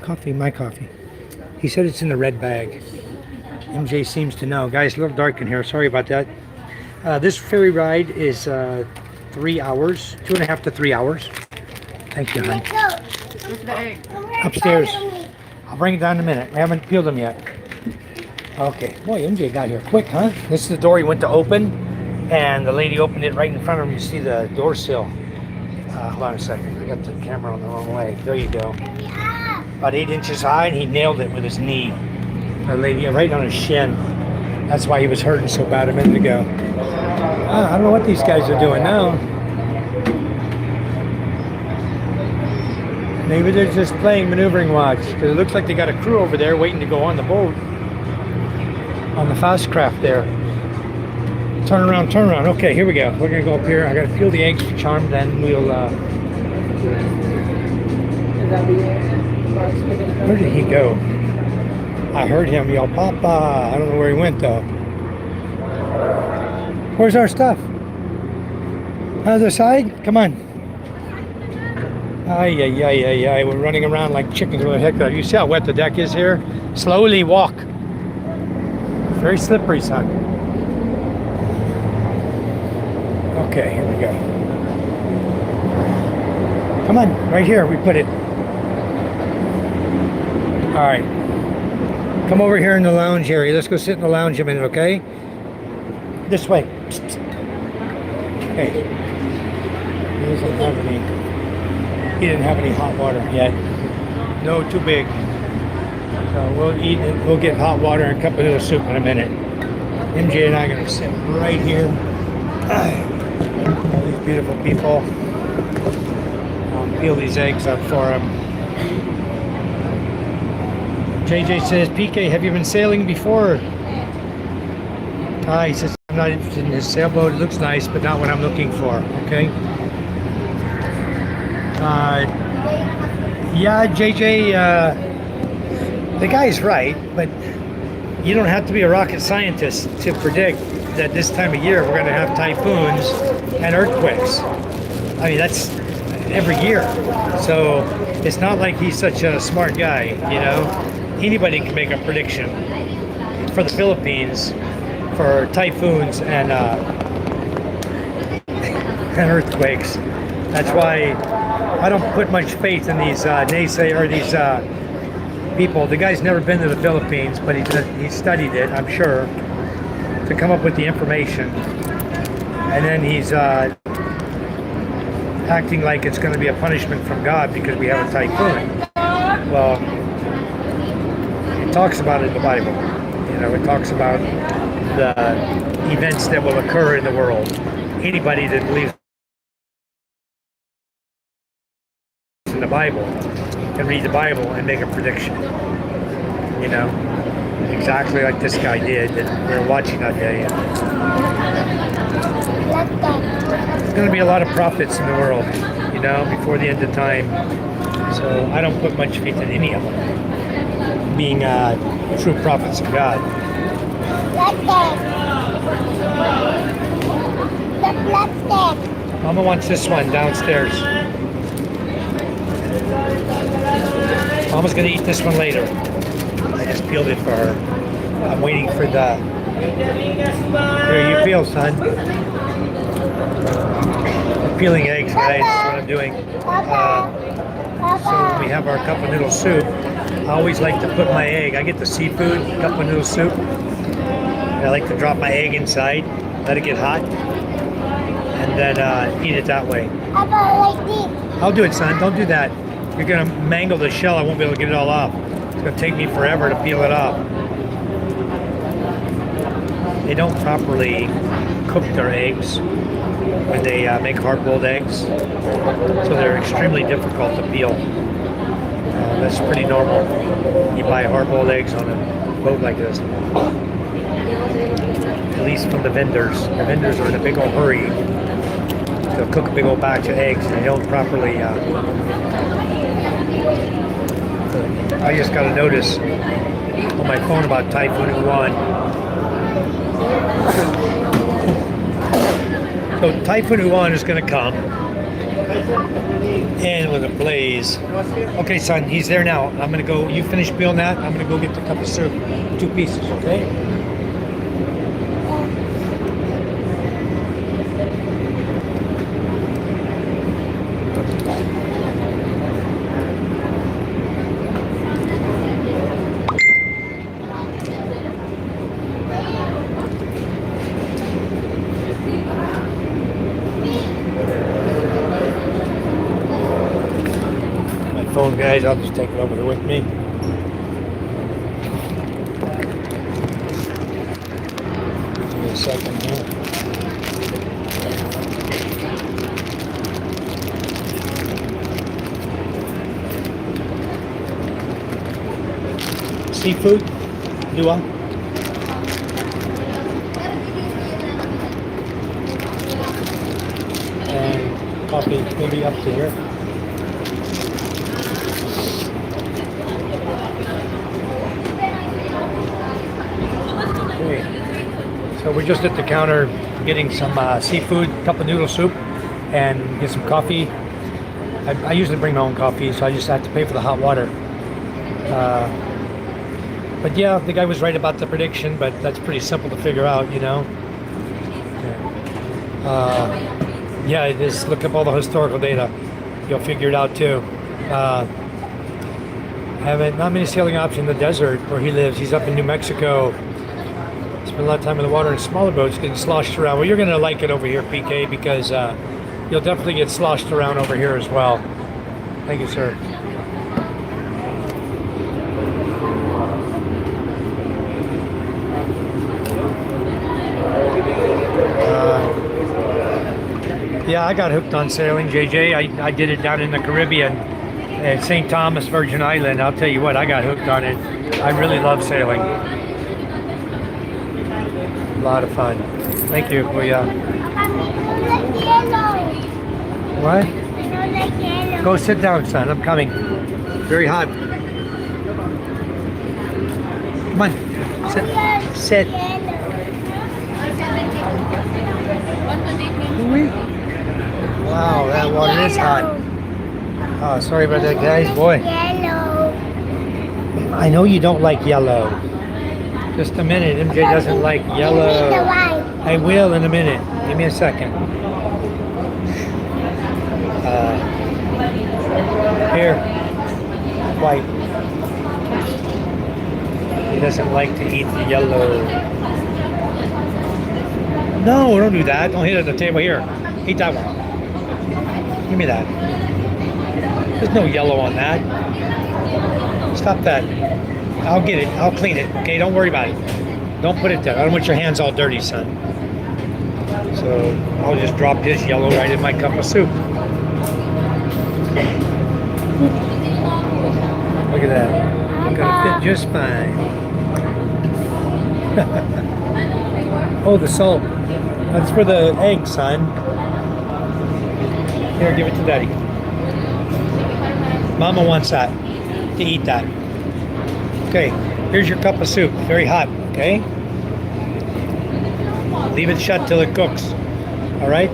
Coffee, my coffee. He said it's in the red bag. MJ seems to know. Guys, a little dark in here. Sorry about that. This ferry ride is 3 hours, 2.5 to 3 hours. Thank you, hon. Where's the egg? Upstairs. I'll bring it down in a minute. We haven't peeled them yet. Okay. Boy, MJ got here quick, huh? This is the door he went to open, and the lady opened it right in front of him. You see the door sill. Hold on a second. I got the camera on the wrong way. There you go. About 8 inches high, and he nailed it with his knee. The lady right on his shin. That's why he was hurting so bad a minute ago. I don't know what these guys are doing now. Maybe they're just playing maneuvering watch, because it looks like they got a crew over there waiting to go on the boat. On the fast craft there. Turn around, turn around. Okay, here we go. We're gonna go up here. I gotta peel the eggs for Charm, then we'll where did he go? I heard him yell, Papa. I don't know where he went though. Where's our stuff? Other side? Come on. Ay, ay, ay, ay, ay. We're running around like chickens with a heck. You see how wet the deck is here? Slowly walk. Very slippery, son. Okay, here we go. Come on, right here, we put it. All right. Come over here in the lounge area. Let's go sit in the lounge a minute, okay? This way. Okay. He didn't have any hot water yet. No, too big. So we'll eat and we'll get hot water and a cup of noodle soup in a minute. MJ and I are gonna sit right here. All these beautiful people. I'll peel these eggs up for them. JJ says, PK, have you been sailing before? He says, I'm not interested in this sailboat. It looks nice, but not what I'm looking for. Okay. Yeah, JJ, the guy's right, but you don't have to be a rocket scientist to predict that this time of year we're going to have typhoons and earthquakes. I mean, that's every year. So it's not like he's such a smart guy, you know. Anybody can make a prediction for the Philippines for typhoons and earthquakes. That's why I don't put much faith in these these people. The guy's never been to the Philippines, but he studied it, I'm sure, to come up with the information. And then he's acting like it's going to be a punishment from God because we have a typhoon. Well, it talks about it in the Bible. You know, it talks about the events that will occur in the world. Anybody that believes in the Bible can read the Bible and make a prediction. You know, exactly like this guy did that we were watching that day. There's going to be a lot of prophets in the world, you know, before the end of time. So I don't put much faith in any of them being true prophets of God. Mama wants this one downstairs. Mama's going to eat this one later. I just peeled it for her. I'm waiting for the... Here, you peel, son. I'm peeling eggs, guys. That's what I'm doing. So when we have our cup of noodle soup, I always like to put my egg. I get the seafood cup of noodle soup. I like to drop my egg inside, let it get hot, and then eat it that way. I'll do it, son. Don't do that. You're going to mangle the shell. I won't be able to get it all off. It's going to take me forever to peel it off. They don't properly cook their eggs when they make hard-boiled eggs, so they're extremely difficult to peel. That's pretty normal. You buy hard-boiled eggs on a boat like this, at least from the vendors. The vendors are in a big old hurry. They'll cook a big old batch of eggs, and they don't properly. I just got a notice on my phone about Typhoon 1. So Typhoon 1 is going to come, and with a blaze. Okay, son, he's there now. I'm going to go. You finish peeling that. I'm going to go get the cup of soup, 2 pieces. Okay. Phone, guys, I'll just take it over here with me. Give me a second here. Seafood, do I? And coffee, maybe up to here. So we're just at the counter getting some seafood, cup of noodle soup, and get some coffee. I usually bring my own coffee, so I just have to pay for the hot water. But yeah, the guy was right about the prediction, but that's pretty simple to figure out, you know. Yeah, just look up all the historical data. You'll figure it out too. Haven't not many sailing options in the desert where he lives. He's up in New Mexico. Spend a lot of time in the water in smaller boats getting sloshed around. Well, you're going to like it over here, PK, because you'll definitely get sloshed around over here as well. Thank you, sir. Yeah, I got hooked on sailing, JJ. I did it down in the Caribbean at St. Thomas, Virgin Island. I'll tell you what, I got hooked on it. I really love sailing. A lot of fun. Thank you. What? Go sit down, son. I'm coming. Very hot. Come on. Sit. Sit. Wow, that water is hot. Oh, sorry about that, guys. Boy. I know you don't like yellow. Just a minute. MJ doesn't like yellow. I will in a minute. Give me a second. Here. White. He doesn't like to eat the yellow. No, don't do that. Don't hit it at the table. Here. Eat that one. Give me that. There's no yellow on that. Stop that. I'll get it. I'll clean it. Okay, don't worry about it. Don't put it there. I don't want your hands all dirty, son. So I'll just drop this yellow right in my cup of soup. Look at that. Gonna fit just fine. Oh, the salt. That's for the egg, son. Here, give it to Daddy. Mama wants that, to eat that. Okay, here's your cup of soup. Very hot, okay? Leave it shut till it cooks. All right?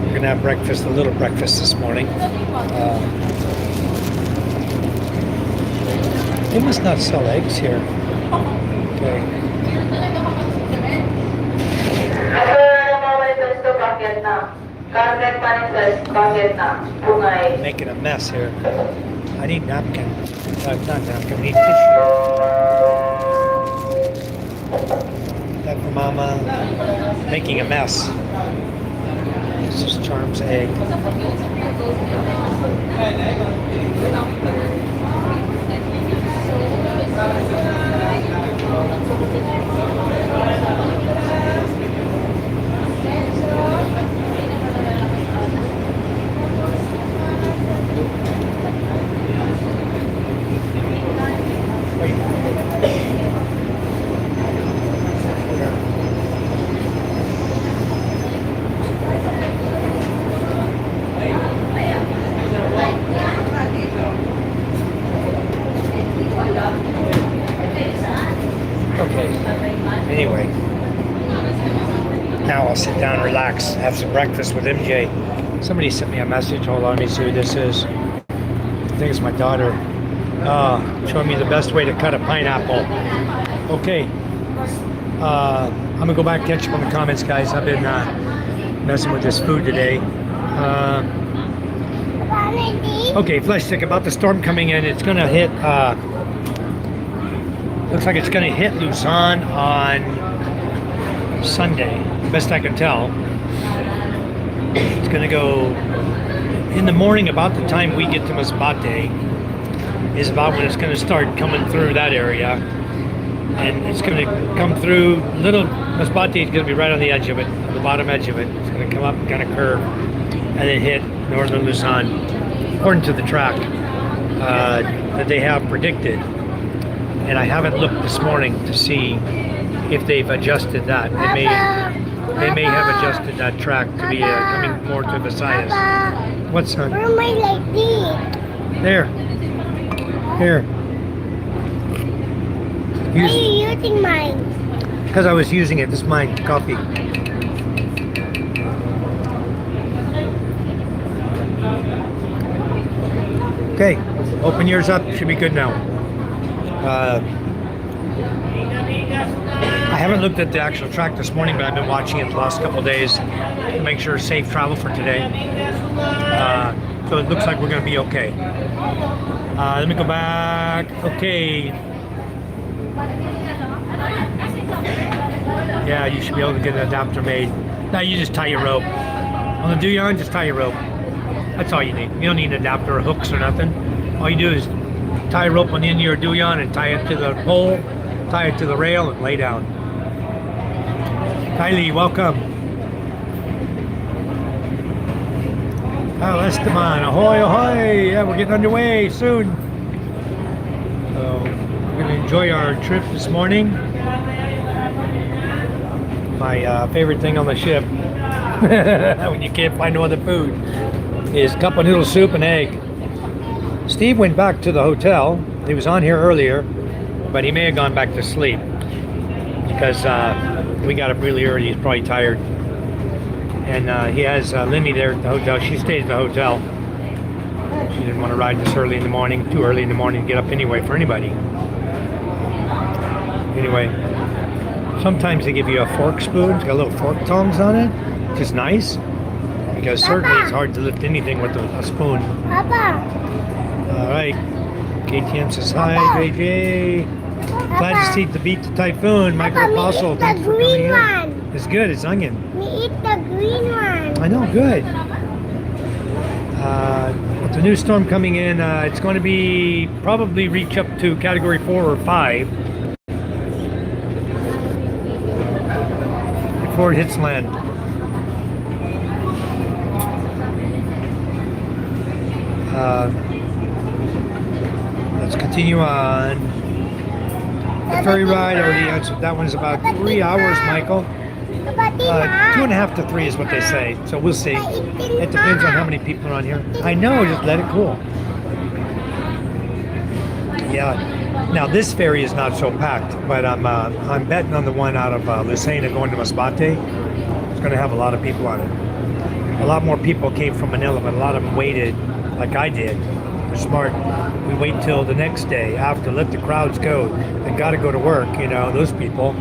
We're gonna have breakfast, a little breakfast this morning. They must not sell eggs here. Okay. Making a mess here. I need napkin. Not napkin, I need tissue. That for Mama. Making a mess. This is Charm's egg. Anyway, now I'll sit down, relax, have some breakfast with MJ. Somebody sent me a message. Hold on, let me see who this is. I think it's my daughter. Showing me the best way to cut a pineapple. Okay. I'm gonna go back and catch up on the comments, guys. I've been messing with this food today. Okay, flesh stick, about the storm coming in. It's gonna hit looks like it's going to hit Luzon on Sunday, best I can tell. It's going to go in the morning, about the time we get to Masbate is about when it's going to start coming through that area. And it's going to come through, little Masbate is going to be right on the edge of it, on the bottom edge of it. It's going to come up, kind of curve, and then hit northern Luzon, according to the track that they have predicted. And I haven't looked this morning to see if they've adjusted that. They may have adjusted that track to be coming more to Visayas. What's son? Where am I like this? There. Here. Why are you using mine? Because I was using it. This is mine. Coffee. Okay. Open yours up. Should be good now. I haven't looked at the actual track this morning, but I've been watching it the last couple of days to make sure safe travel for today. So it looks like we're going to be okay. Let me go back. Okay. Yeah, you should be able to get an adapter made. Now you just tie your rope. On the Duyan, just tie your rope. That's all you need. You don't need an adapter or hooks or nothing. All you do is tie a rope on the end of your Duyan and tie it to the pole, tie it to the rail, and lay down. Kylie, welcome. Oh, Esteban, ahoy, ahoy! Yeah, we're getting underway soon. So, we're going to enjoy our trip this morning. My favorite thing on the ship, when you can't find no other food, is cup of noodle soup and egg. Steve went back to the hotel. He was on here earlier, but he may have gone back to sleep because we got up really early. He's probably tired. And he has Lindy there at the hotel. She stayed at the hotel. She didn't want to ride this early in the morning, too early in the morning to get up anyway for anybody. Anyway, sometimes they give you a fork spoon. It's got little fork tongs on it, which is nice because certainly it's hard to lift anything with a spoon. Papa. All right. KTM says hi, JJ. Glad to see the beat the typhoon. Michael Apostle, thanks for coming in. It's good. It's onion. We eat the green one. I know. Good. With the new storm coming in, it's going to be probably reach up to category 4 or 5 before it hits land. Let's continue on. The ferry ride, I already answered. That one's about 3 hours, Michael. 2.5 to 3 is what they say. So we'll see. It depends on how many people are on here. I know, just let it cool. Yeah. Now this ferry is not so packed, but I'm betting on the one out of Lucena going to Masbate. It's going to have a lot of people on it. A lot more people came from Manila, but a lot of them waited, like I did. They're smart. We wait till the next day after, let the crowds go. They got to go to work, you know, those people.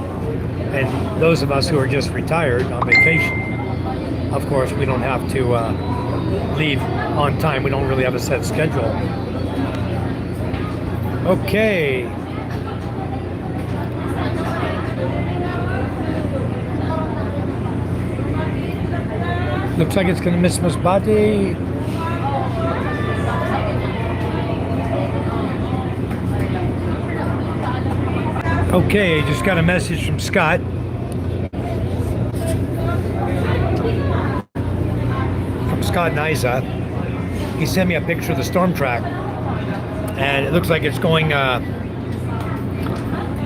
And those of us who are just retired on vacation, of course, we don't have to leave on time. We don't really have a set schedule. Okay. Looks like it's going to miss Masbate. Okay, just got a message from Scott. From Scott Niza. He sent me a picture of the storm track. And it looks like it's going,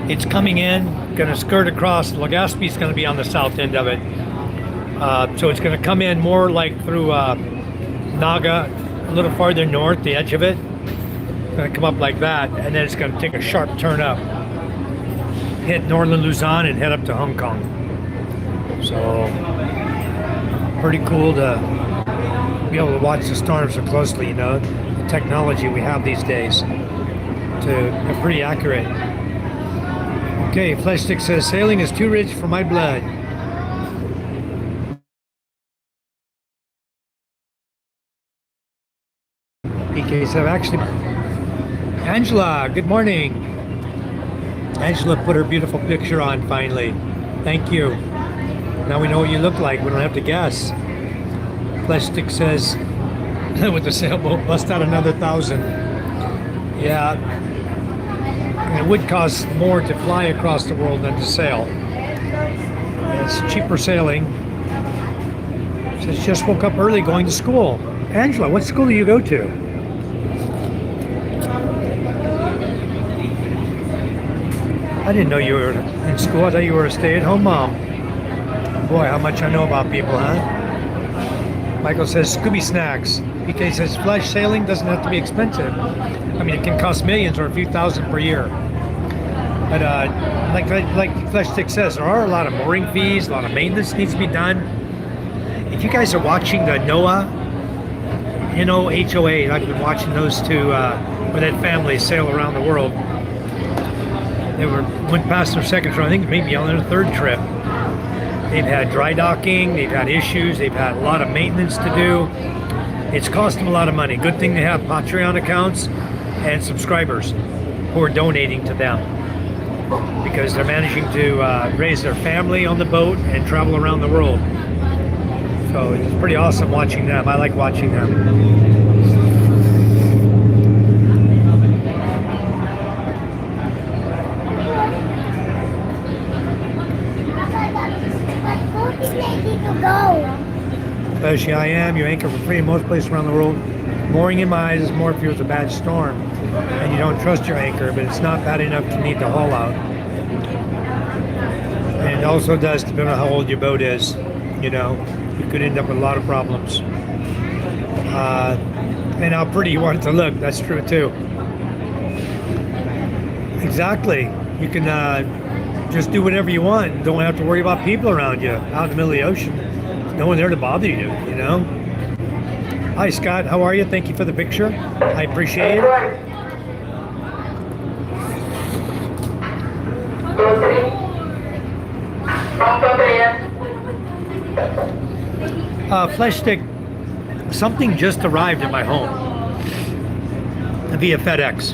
it's coming in, gonna skirt across. Legazpi's gonna be on the south end of it. So it's gonna come in more like through Naga, a little farther north, the edge of it. It's gonna come up like that, and then it's gonna take a sharp turn up. Hit northern Luzon and head up to Hong Kong. So pretty cool to be able to watch the storms so closely, you know, the technology we have these days to be pretty accurate. Okay, Flesh Stick says sailing is too rich for my blood. PK said actually Angela, good morning. Angela put her beautiful picture on finally. Thank you. Now we know what you look like. We don't have to guess. Flesh Stick says, with the sailboat, bust out another 1,000. Yeah. And it would cost more to fly across the world than to sail. It's cheaper sailing. Says, just woke up early going to school. Angela, what school do you go to? I didn't know you were in school. I thought you were a stay-at-home mom. Boy, how much I know about people, huh? Michael says, Scooby Snacks. PK says, flash sailing doesn't have to be expensive. I mean, it can cost millions or a few thousand per year. But like Flesh Stick says, there are a lot of mooring fees, a lot of maintenance needs to be done. If you guys are watching the NOAA, N-O-H-O-A, I've been watching those two, where that family sail around the world. They went past their second trip, I think maybe on their third trip. They've had dry docking, they've had issues, they've had a lot of maintenance to do. It's cost them a lot of money. Good thing they have Patreon accounts and subscribers who are donating to them because they're managing to raise their family on the boat and travel around the world. So it's pretty awesome watching them. I like watching them. Especially I am, you anchor for free in most places around the world. Mooring in my eyes is more if there's a bad storm and you don't trust your anchor, but it's not bad enough to need to haul out. And it also does depend on how old your boat is. You know, you could end up with a lot of problems. And how pretty you want it to look, that's true too. Exactly. You can just do whatever you want. Don't have to worry about people around you out in the middle of the ocean. No one there to bother you, you know? Hi, Scott. How are you? Thank you for the picture. I appreciate it. Flesh Stick, something just arrived at my home via FedEx.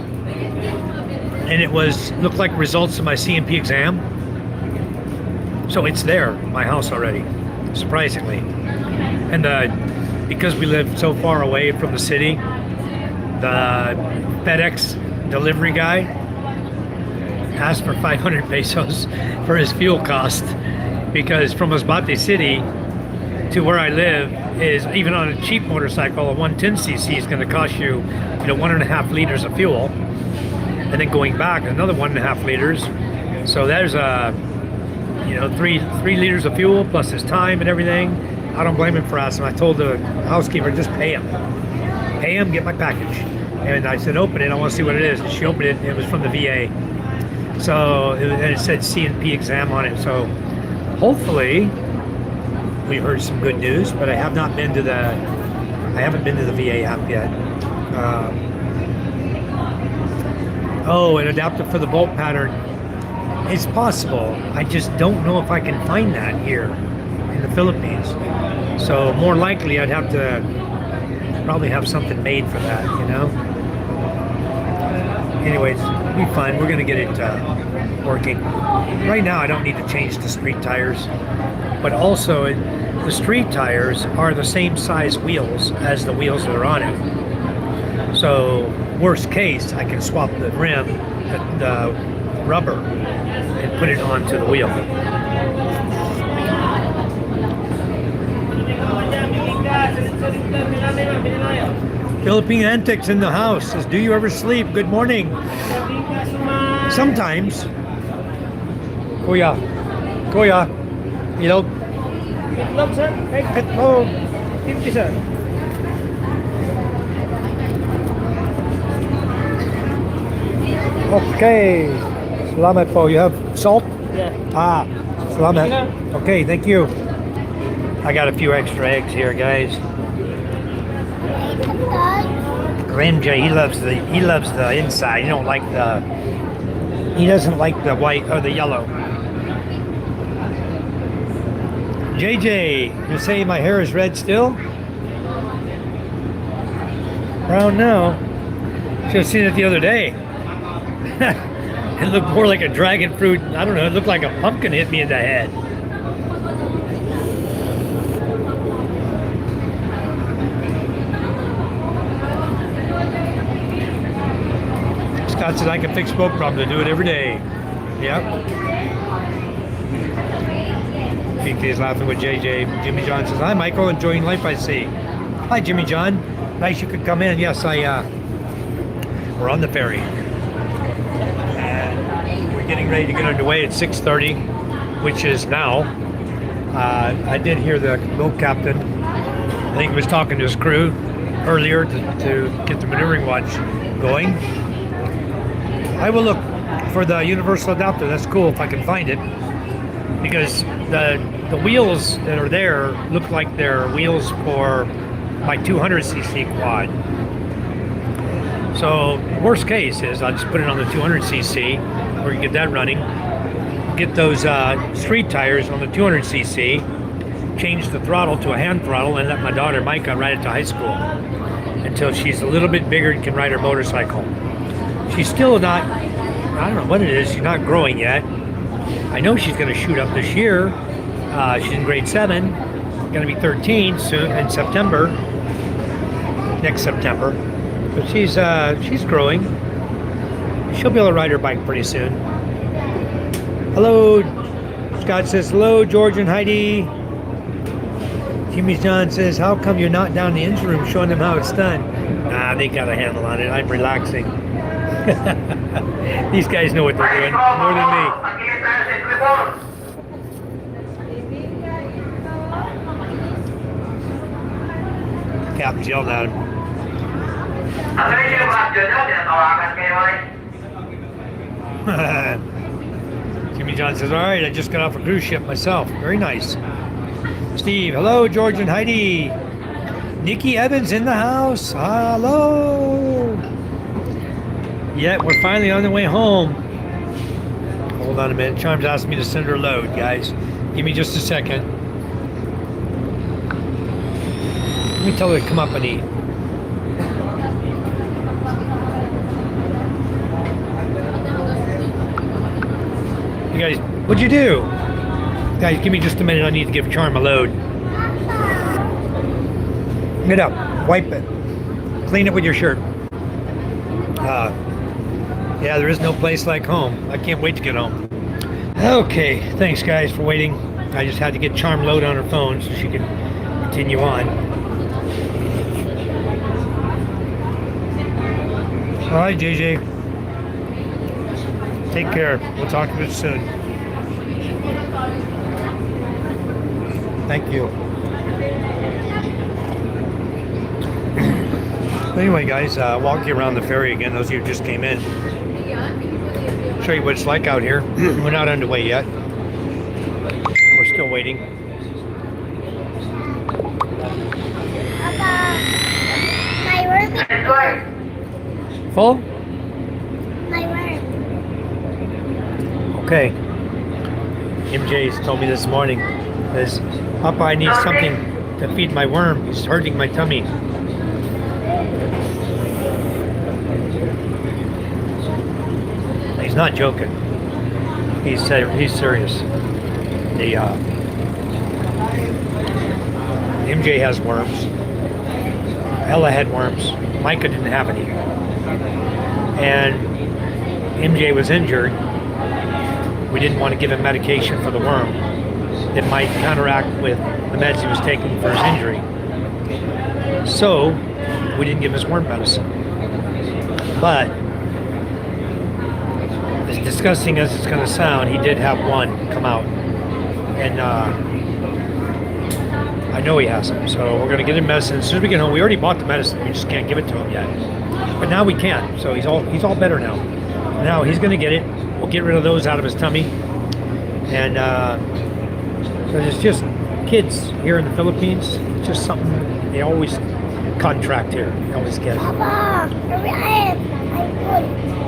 And it looked like results of my CMP exam. So it's there, my house already. Surprisingly. And because we live so far away from the city, the FedEx delivery guy asked for 500 pesos for his fuel cost, because from Masbate City to where I live is, even on a cheap motorcycle, a 110cc is going to cost you, 1.5 liters of fuel, and then going back another 1.5 liters. So there's three liters of fuel plus his time and everything. I don't blame him for asking. I told the housekeeper, just pay him, get my package. And I said, open it, I want to see what it is. And she opened it, and it was from the VA. So it said C&P exam on it. So hopefully we heard some good news, but I haven't been to the VA app yet. An adapter for the bolt pattern. It's possible. I just don't know if I can find that here in the Philippines. So more likely I'd have to probably have something made for that, Anyways, it'll be fun. We're going to get it working. Right now I don't need to change the street tires, but also the street tires are the same size wheels as the wheels that are on it. So worst case, I can swap the rim, the rubber, and put it onto the wheel. Philippine Antics in the house says, do you ever sleep? Good morning. Sometimes. Kuya, ilog. Itlog, sir. Itlog. 50, sir. Okay. Salamat po. You have salt? Yeah. Salamat. Okay, thank you. I got a few extra eggs here, guys. Renja, he loves the inside. He doesn't like the white or the yellow. JJ, you say my hair is red still? Brown now. Should have seen it the other day. It looked more like a dragon fruit. I don't know, it looked like a pumpkin hit me in the head. Scott said I can fix boat problems. I do it every day. Yep. PK is laughing with JJ. Jimmy John says, hi Michael, enjoying life I see. Hi Jimmy John. Nice you could come in. Yes, we're on the ferry. And we're getting ready to get underway at 6:30, which is now. I did hear the boat captain, I think he was talking to his crew earlier to get the maneuvering watch going. I will look for the universal adapter. That's cool if I can find it, because the wheels that are there look like they're wheels for my 200cc quad. So worst case is I'll just put it on the 200cc, or you get that running, get those street tires on the 200cc, change the throttle to a hand throttle, and let my daughter Micah ride it to high school until she's a little bit bigger and can ride her motorcycle. She's still not, I don't know what it is, she's not growing yet. I know she's going to shoot up this year. She's in grade 7, going to be 13 soon in September, next September. But she's growing. She'll be able to ride her bike pretty soon. Hello, Scott says, hello, George and Heidi. Jimmy John says, how come you're not down in the engine room showing them how it's done? Nah, they got a handle on it. I'm relaxing. These guys know what they're doing more than me. Captain's yelling at him. Jimmy John says, all right, I just got off a cruise ship myself. Very nice. Steve, hello, George and Heidi. Nikki Evans in the house. Hello. Yeah, we're finally on the way home. Hold on a minute. Charms asked me to send her a load, guys. Give me just a second. Let me tell her to come up and eat. You guys, what'd you do? Guys, give me just a minute. I need to give Charm a load. Get up, wipe it, clean it with your shirt. Yeah, there is no place like home. I can't wait to get home. Okay, thanks guys for waiting. I just had to get Charm load on her phone so she could continue on. All right, JJ. Take care. We'll talk to you soon. Thank you. Anyway, guys, walk you around the ferry again. Those of you who just came in. Show you what it's like out here. We're not underway yet. We're still waiting. Papa, my worm is Full? my worm. Okay. MJ's told me this morning, says, Papa, I need something to feed my worm. He's hurting my tummy. He's not joking. He's serious. The MJ has worms. Ella had worms. Micah didn't have any. And MJ was injured. We didn't want to give him medication for the worm. It might counteract with the meds he was taking for his injury. So we didn't give him his worm medicine. But as disgusting as it's going to sound, he did have one come out. And I know he has them. So we're going to get him medicine. As soon as we get home, we already bought the medicine. We just can't give it to him yet. But now we can. So he's all better now. Now he's going to get it. We'll get rid of those out of his tummy. And so it's just kids here in the Philippines. It's just something they always contract here. They always get it. Papa, hurry up. I'm good.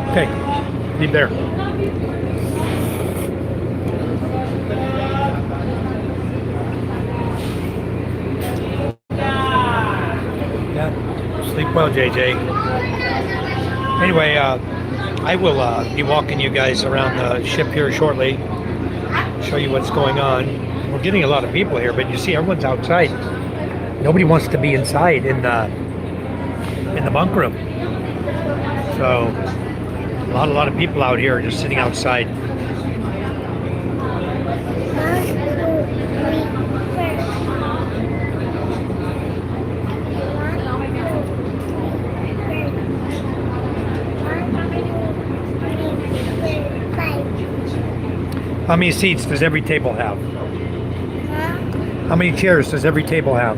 Okay, leave there. Yeah, sleep well, JJ. Anyway, I will be walking you guys around the ship here shortly. Show you what's going on. We're getting a lot of people here, but you see everyone's outside. Nobody wants to be inside in the bunk room. So a lot of people out here are just sitting outside. 1, 2, 3, 4. How many seats does every table have? Huh? How many chairs does every table have?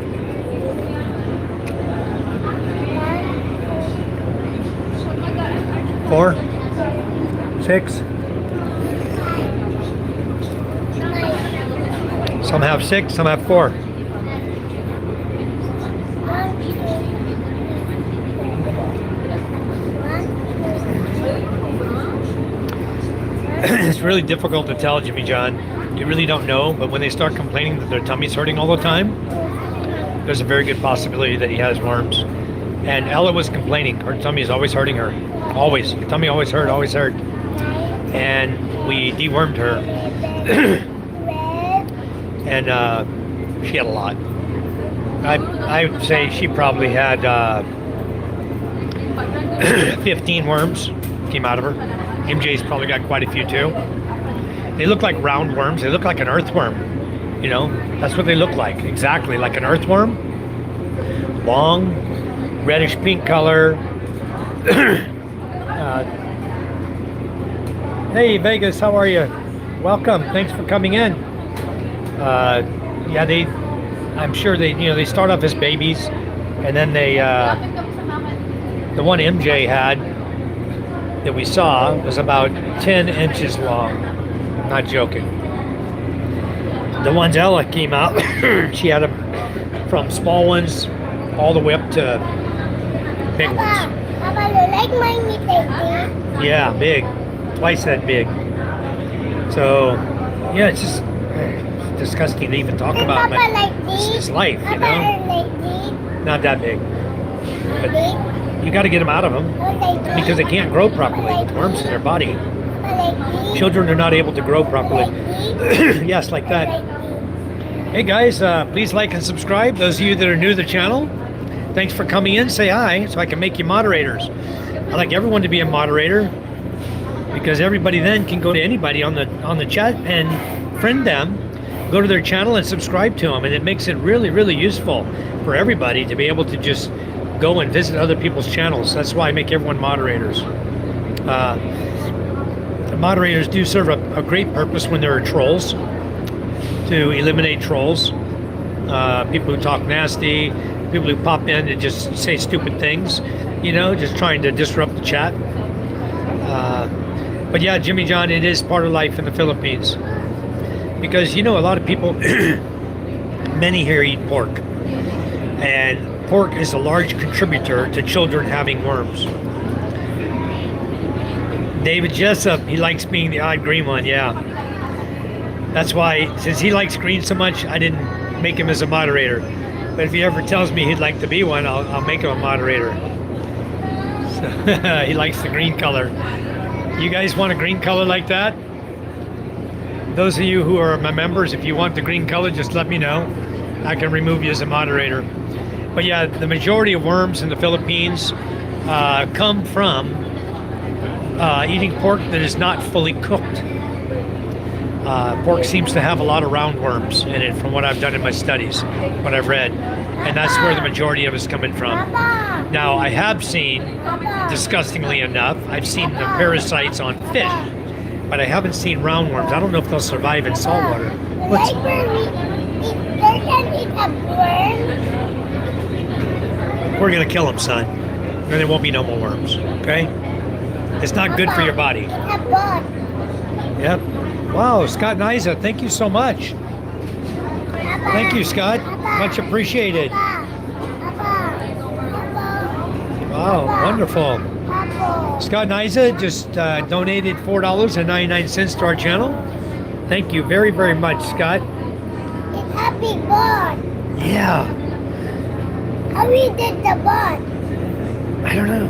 4? 6? Some have 6, some have 4. 1, 2, 1, 2. It's really difficult to tell, Jimmy John. You really don't know, but when they start complaining that their tummy's hurting all the time, there's a very good possibility that he has worms. And Ella was complaining. Her tummy is always hurting her. Always. Her tummy always hurt, always hurt. And we dewormed her. And she had a lot. I would say she probably had 15 worms came out of her. MJ's probably got quite a few too. They look like round worms. They look like an earthworm. You know, that's what they look like. Exactly like an earthworm. Long, reddish pink color. Hey Vegas, how are you? Welcome. Thanks for coming in. Yeah, I'm sure they start off as babies, and then they the one MJ had that we saw was about 10 inches long. Not joking. The ones Ella came out, she had them from small ones all the way up to big ones. Papa, you like my meat, baby? Yeah, big. Twice that big. So, yeah, it's just disgusting to even talk about, Papa but like it's this. life, you Papa know? like this. Not that big. But Big. you got to get them out of them Like this. because they can't grow properly with worms in their body. Papa like this. Children are not able to grow properly. Like this. Yes, like that. Like this. Hey guys, please like and subscribe. Those of you that are new to the channel, Thanks for coming in. Say hi so I can make you moderators. I like everyone to be a moderator because everybody then can go to anybody on the chat and friend them, go to their channel and subscribe to them, and it makes it really, really useful for everybody to be able to just go and visit other people's channels. That's why I make everyone moderators. The moderators do serve a great purpose when there are trolls, to eliminate trolls, people who talk nasty, people who pop in and just say stupid things, you know, just trying to disrupt the chat. But yeah, Jimmy John, it is part of life in the Philippines. Because, you know, a lot of people, many here eat pork. And pork is a large contributor to children having worms. David Jessup, he likes being the odd green one, yeah. That's why, since he likes green so much, I didn't make him as a moderator. But if he ever tells me he'd like to be one, I'll make him a moderator. So, he likes the green color. You guys want a green color like that? Those of you who are my members, if you want the green color, just let me know. I can remove you as a moderator. But yeah, the majority of worms in the Philippines come from eating pork that is not fully cooked. Pork seems to have a lot of roundworms in it from what I've done in my studies, what I've read. And that's where the majority of it's coming from. Now, I have seen, disgustingly enough, I've seen the parasites on fish, but I haven't seen roundworms. I don't know if they'll survive in saltwater. What's... Like they can eat a worm. We're going to kill them, son. And there won't be no more worms, okay? It's not good for your body. A bug. Yep. Wow, Scott and Isa, thank you so much. Thank you, Scott. Much appreciated. Wow, wonderful. Scott and Isa just donated $4.99 to our channel. Thank you very, very much, Scott. It's a big bug. Yeah. How we did the bug? I don't know.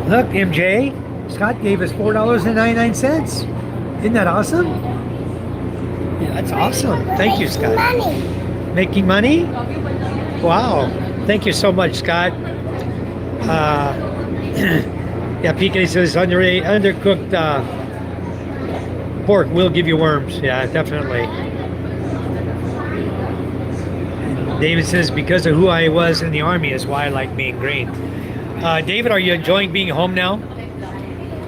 Look, MJ, Scott gave us $4.99. Isn't that awesome? Yeah, that's awesome. Thank you, Scott. Money. Making money? Wow. Thank you so much, Scott. Yeah, PK says undercooked pork will give you worms. Yeah, definitely. David says because of who I was in the Army is why I like being green. David, are you enjoying being home now?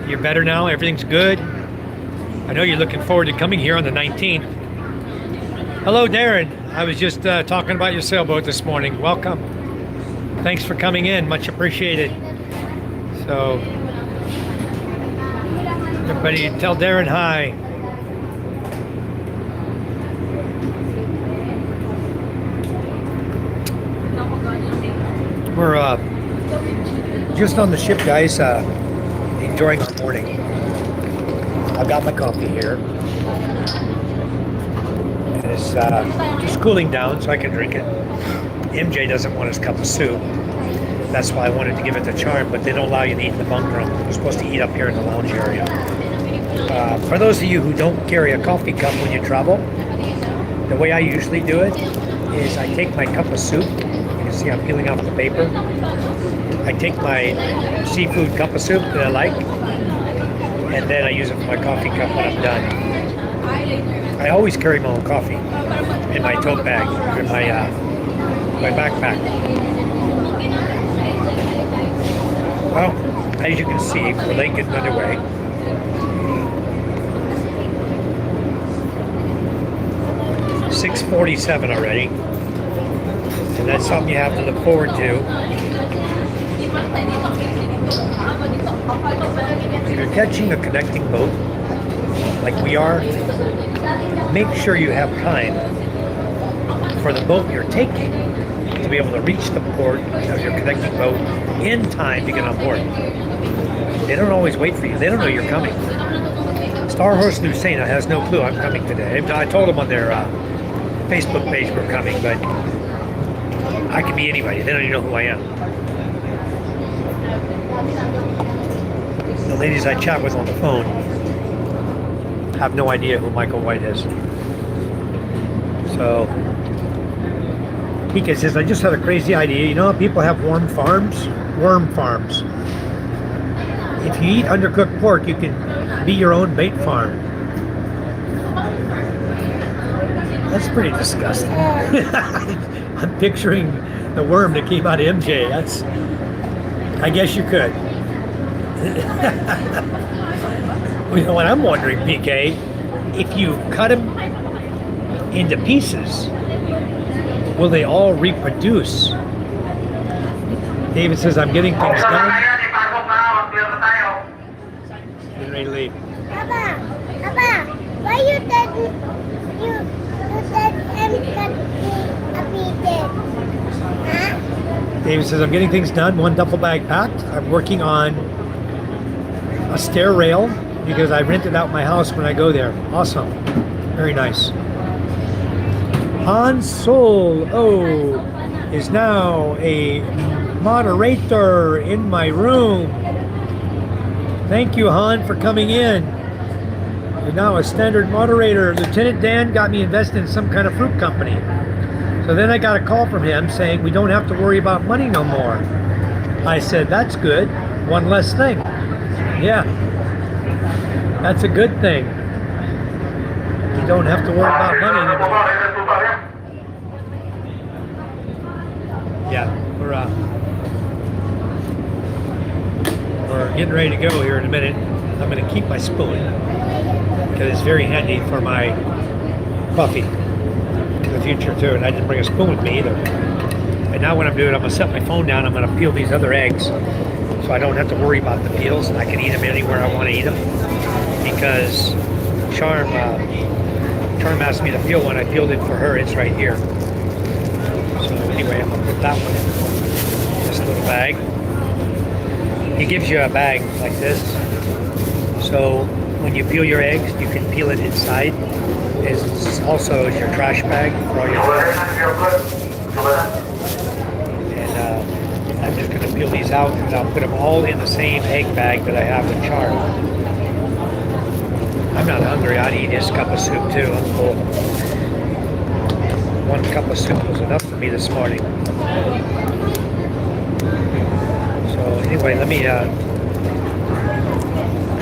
You're better now? Everything's good? I know you're looking forward to coming here on the 19th. Hello, Darren. I was just talking about your sailboat this morning. Welcome. Thanks for coming in. Much appreciated. So, everybody tell Darren hi. We're just on the ship, guys, enjoying our morning. I've got my coffee here. And it's just cooling down so I can drink it. MJ doesn't want his cup of soup. That's why I wanted to give it to Charm, but they don't allow you to eat in the bunk room. You're supposed to eat up here in the lounge area. For those of you who don't carry a coffee cup when you travel, the way I usually do it is I take my cup of soup. You can see I'm peeling off the paper. I take my seafood cup of soup that I like, and then I use it for my coffee cup when I'm done. I always carry my own coffee in my tote bag, in my backpack. Well, as you can see, we're late getting underway. It's 6:47 already, and that's something you have to look forward to. If you're catching a connecting boat, like we are, make sure you have time for the boat you're taking to be able to reach the port of your connecting boat in time to get on board. They don't always wait for you. They don't know you're coming. Star Horse Lucena has no clue I'm coming today. I told them on their Facebook page we're coming, but I can be anybody. They don't even know who I am. The ladies I chat with on the phone have no idea who Michael White is. So Pika says, I just had a crazy idea. You know how people have worm farms? Worm farms. If you eat undercooked pork, you can be your own bait farm. That's pretty disgusting. I'm picturing the worm that came out of MJ. That's, I guess you could. You know what I'm wondering, PK? If you cut them into pieces, will they all reproduce? David says, I'm getting things done. Getting ready to leave. Papa, why you said I'm cutting a Huh? David says, I'm getting things done. One duffel bag packed. I'm working on a stair rail because I rented out my house when I go there. Awesome. Very nice. Han Sol is now a moderator in my room. Thank you, Han, for coming in. You're now a standard moderator. Lieutenant Dan got me invested in some kind of fruit company. So then I got a call from him saying we don't have to worry about money no more. I said, that's good. One less thing. Yeah, that's a good thing. You don't have to worry about money anymore. Yeah, we're getting ready to go here in a minute. I'm going to keep my spoon because it's very handy for my coffee in the future too. And I didn't bring a spoon with me either. And now what I'm doing, I'm going to set my phone down. I'm going to peel these other eggs so I don't have to worry about the peels, and I can eat them anywhere I want to eat them. Because Charm asked me to peel one. I peeled it for her. It's right here. So anyway, I'm going to put that one in this little bag. He gives you a bag like this. So when you peel your eggs, you can peel it inside. It's also your trash bag for all your and I'm just going to peel these out and I'll put them all in the same egg bag that I have with Charm. I'm not hungry. I'd eat this cup of soup too. I'm full. One cup of soup was enough for me this morning. So anyway, let me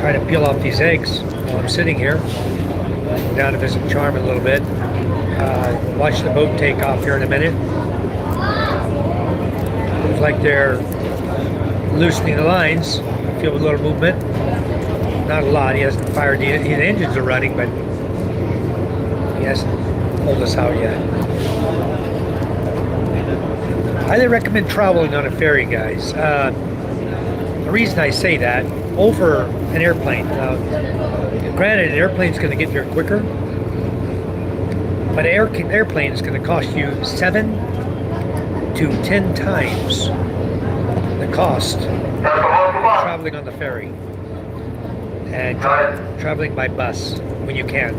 try to peel off these eggs while I'm sitting here. Go down to visit Charm a little bit. Watch the boat take off here in a minute. Looks like they're loosening the lines. I feel a little movement. Not a lot. He hasn't fired the engines are running, but he hasn't pulled us out yet. Highly recommend traveling on a ferry, guys. The reason I say that, over an airplane. Granted, an airplane's going to get there quicker, but an airplane is going to cost you 7 to 10 times the cost of traveling on the ferry and traveling by bus when you can.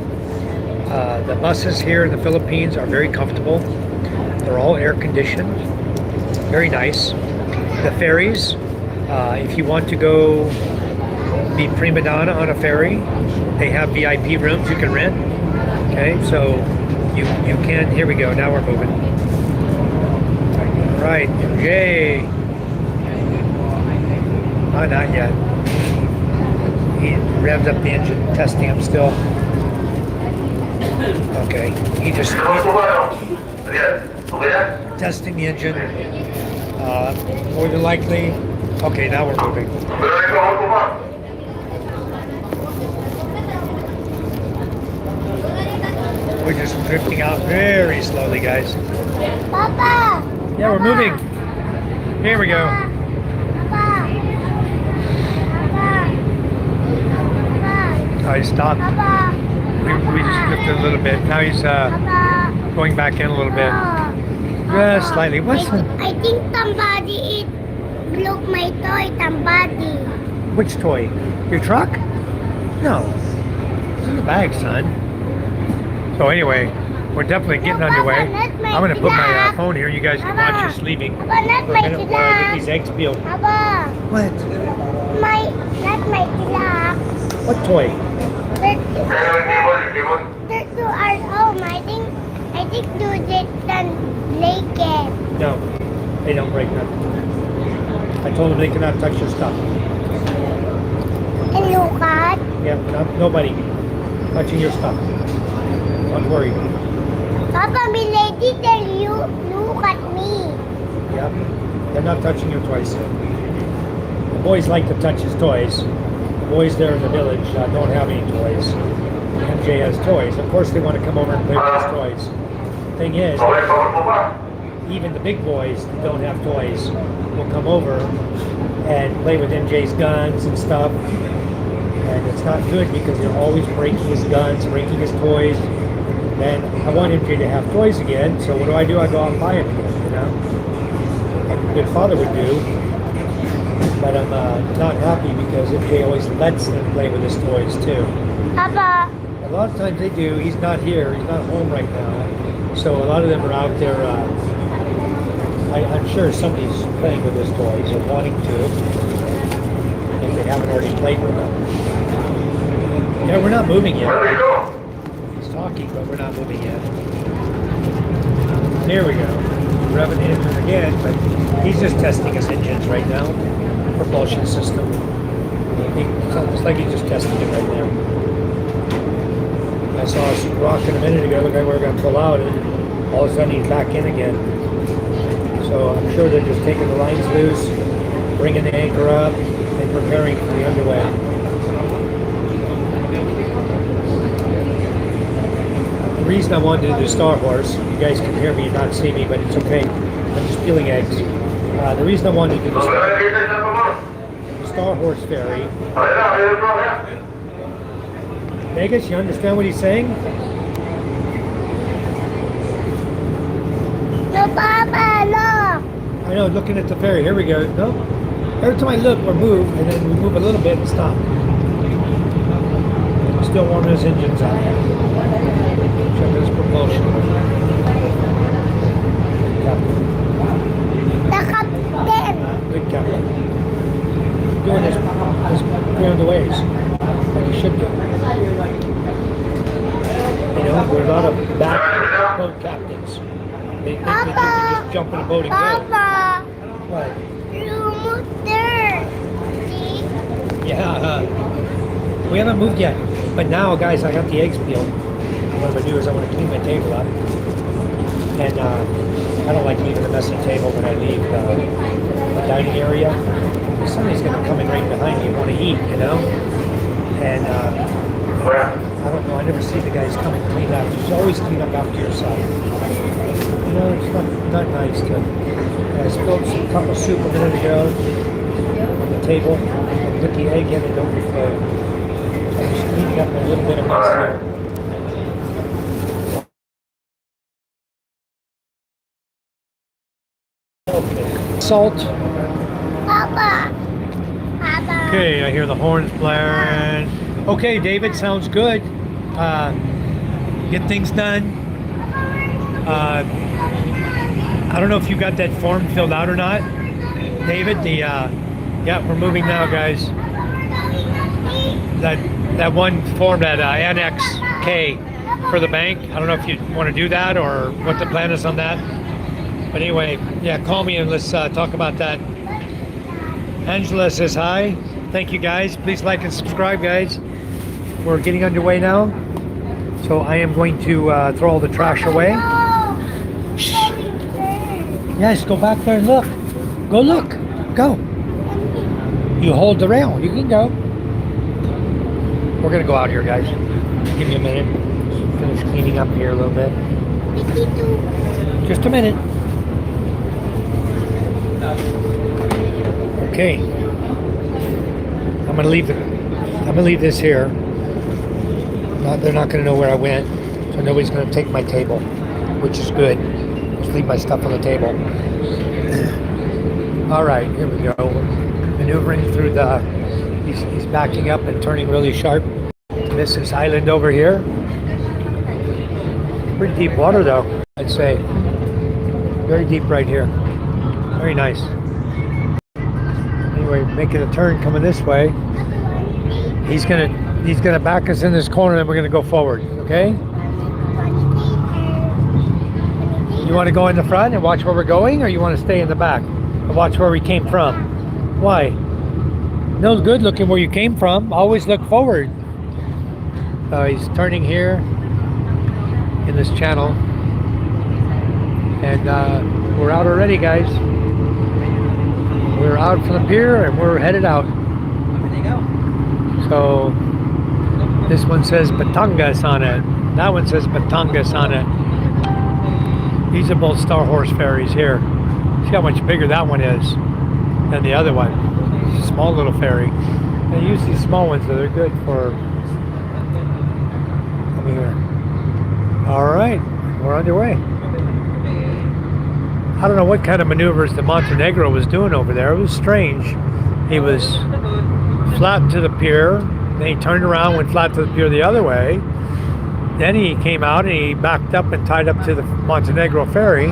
The buses here in the Philippines are very comfortable. They're all air conditioned, very nice. The ferries, if you want to go be prima donna on a ferry, they have VIP rooms you can rent. Okay, so you can. Here we go. Now we're moving. All right, yay! Oh, not yet. He revved up the engine, testing him still. Okay, he testing the engine. More than likely. Okay, now we're moving. We're just drifting out very slowly, guys. Papa! Yeah, we're moving. Here we go. Papa! Oh, he stopped. Papa! We just drifted a little bit. Now he's Papa! going back in a little bit. Just slightly. What's the... I think somebody broke my toy, somebody. Which toy? Your truck? No. It's in the bag, son. So anyway, we're definitely getting underway. I'm going to put my phone here. You guys can watch us leaving for a minute while I get these eggs peeled. Papa! What? Not my clock. What toy? They're 2 hours home. I think plastic do it than blanket. No, they don't break nothing. I told them they cannot touch your stuff. And look at. Yeah, nobody touching your stuff. Don't worry. Papa, my lady tell you, look at me. Yep, they're not touching your toys. The boys like to touch his toys. The boys there in the village don't have any toys. MJ has toys. Of course they want to come over and play with his toys. Thing is, even the big boys that don't have toys will come over and play with MJ's guns and stuff. And it's not good because they're always breaking his guns, breaking his toys. And I want MJ to have toys again, so what do? I go out and buy him again, you know? Like a good father would do. But I'm not happy because MJ always lets them play with his toys too. Papa, A lot of times they do. He's not here. He's not home right now. So a lot of them are out there. I'm sure somebody's playing with his toys or wanting to, if they haven't already played with them. Yeah, we're not moving yet. He's talking, but we're not moving yet. There we go. Revving the engine again, but he's just testing his engines right now. Propulsion system. It's like he's just testing it right now. I saw us rocking a minute ago, looked like we were going to pull out, and all of a sudden he's back in again. So I'm sure they're just taking the lines loose, bringing the anchor up, and preparing for the underway. The reason I wanted to do the Star Horse, you guys can hear me, not see me, but it's okay. I'm just peeling eggs. The reason I wanted to do the Star Horse ferry. Vegas, you understand what he's saying? no, Papa, look. I know, looking at the ferry. Here we go. No? Every time I look or move, and then we move a little bit and stop. Still warming his engines up. Check his propulsion. Captain. The captain. Good captain. Doing his 300 ways. Like he should do. You know, there are a lot of back boat captains. They think they can just jump in a boat and go. Papa, What? remove there. See? Yeah, we haven't moved yet. But now, guys, I got the eggs peeled. What I'm going to do is I want to clean my table up. And I don't like leaving a messy table when I leave the dining area. Somebody's going to come in right behind me and want to eat, you know? And I don't know, I never see the guys come and clean up. You should always clean up after yourself. You know, it's not nice to... I spilled some cup of soup a minute ago on the table. I put the egg in and overflowed. I'm just cleaning up a little bit of mess here. Okay. Salt. Papa. Papa. Okay, I hear the horns blaring. Okay, David, sounds good. Get things done. I don't know if you got that form filled out or not, David. Yeah, we're moving now, guys. That one form, that Annex K for the bank. I don't know if you want to do that or what the plan is on that. But anyway, yeah, call me and let's talk about that. Angela says hi. Thank you, guys. Please like and subscribe, guys. We're getting underway now. So I am going to throw all the trash away. Shh. Yes, go back there and look. Go look. Go. You hold the rail. You can go. We're going to go out here, guys. Give me a minute. Just finish cleaning up here a little bit. Just a minute. Okay. I'm gonna leave this here. They're not gonna know where I went, so nobody's gonna take my table, which is good. Just leave my stuff on the table. All right, here we go. Maneuvering through the. He's backing up and turning really sharp. This is island over here. Pretty deep water, though, I'd say. Very deep right here. Very nice. Anyway, making a turn coming this way. He's gonna back us in this corner, and we're gonna go forward. Okay? see. You want to go in the front and watch where we're going, or you want to stay in the back and watch where we came from? Why? No good looking where you came from. Always look forward. He's turning here in this channel. And we're out already, guys. We're out from the pier and we're headed out. So this one says Batangas on it. That one says Batangas on it. These are both Star Horse ferries here. See how much bigger that one is than the other one. Small little ferry. They use these small ones, so they're good for coming here. All right, we're underway. I don't know what kind of maneuvers the Montenegro was doing over there. It was strange. He was flat to the pier, then he turned around, went flat to the pier the other way. Then he came out and he backed up and tied up to the Montenegro ferry.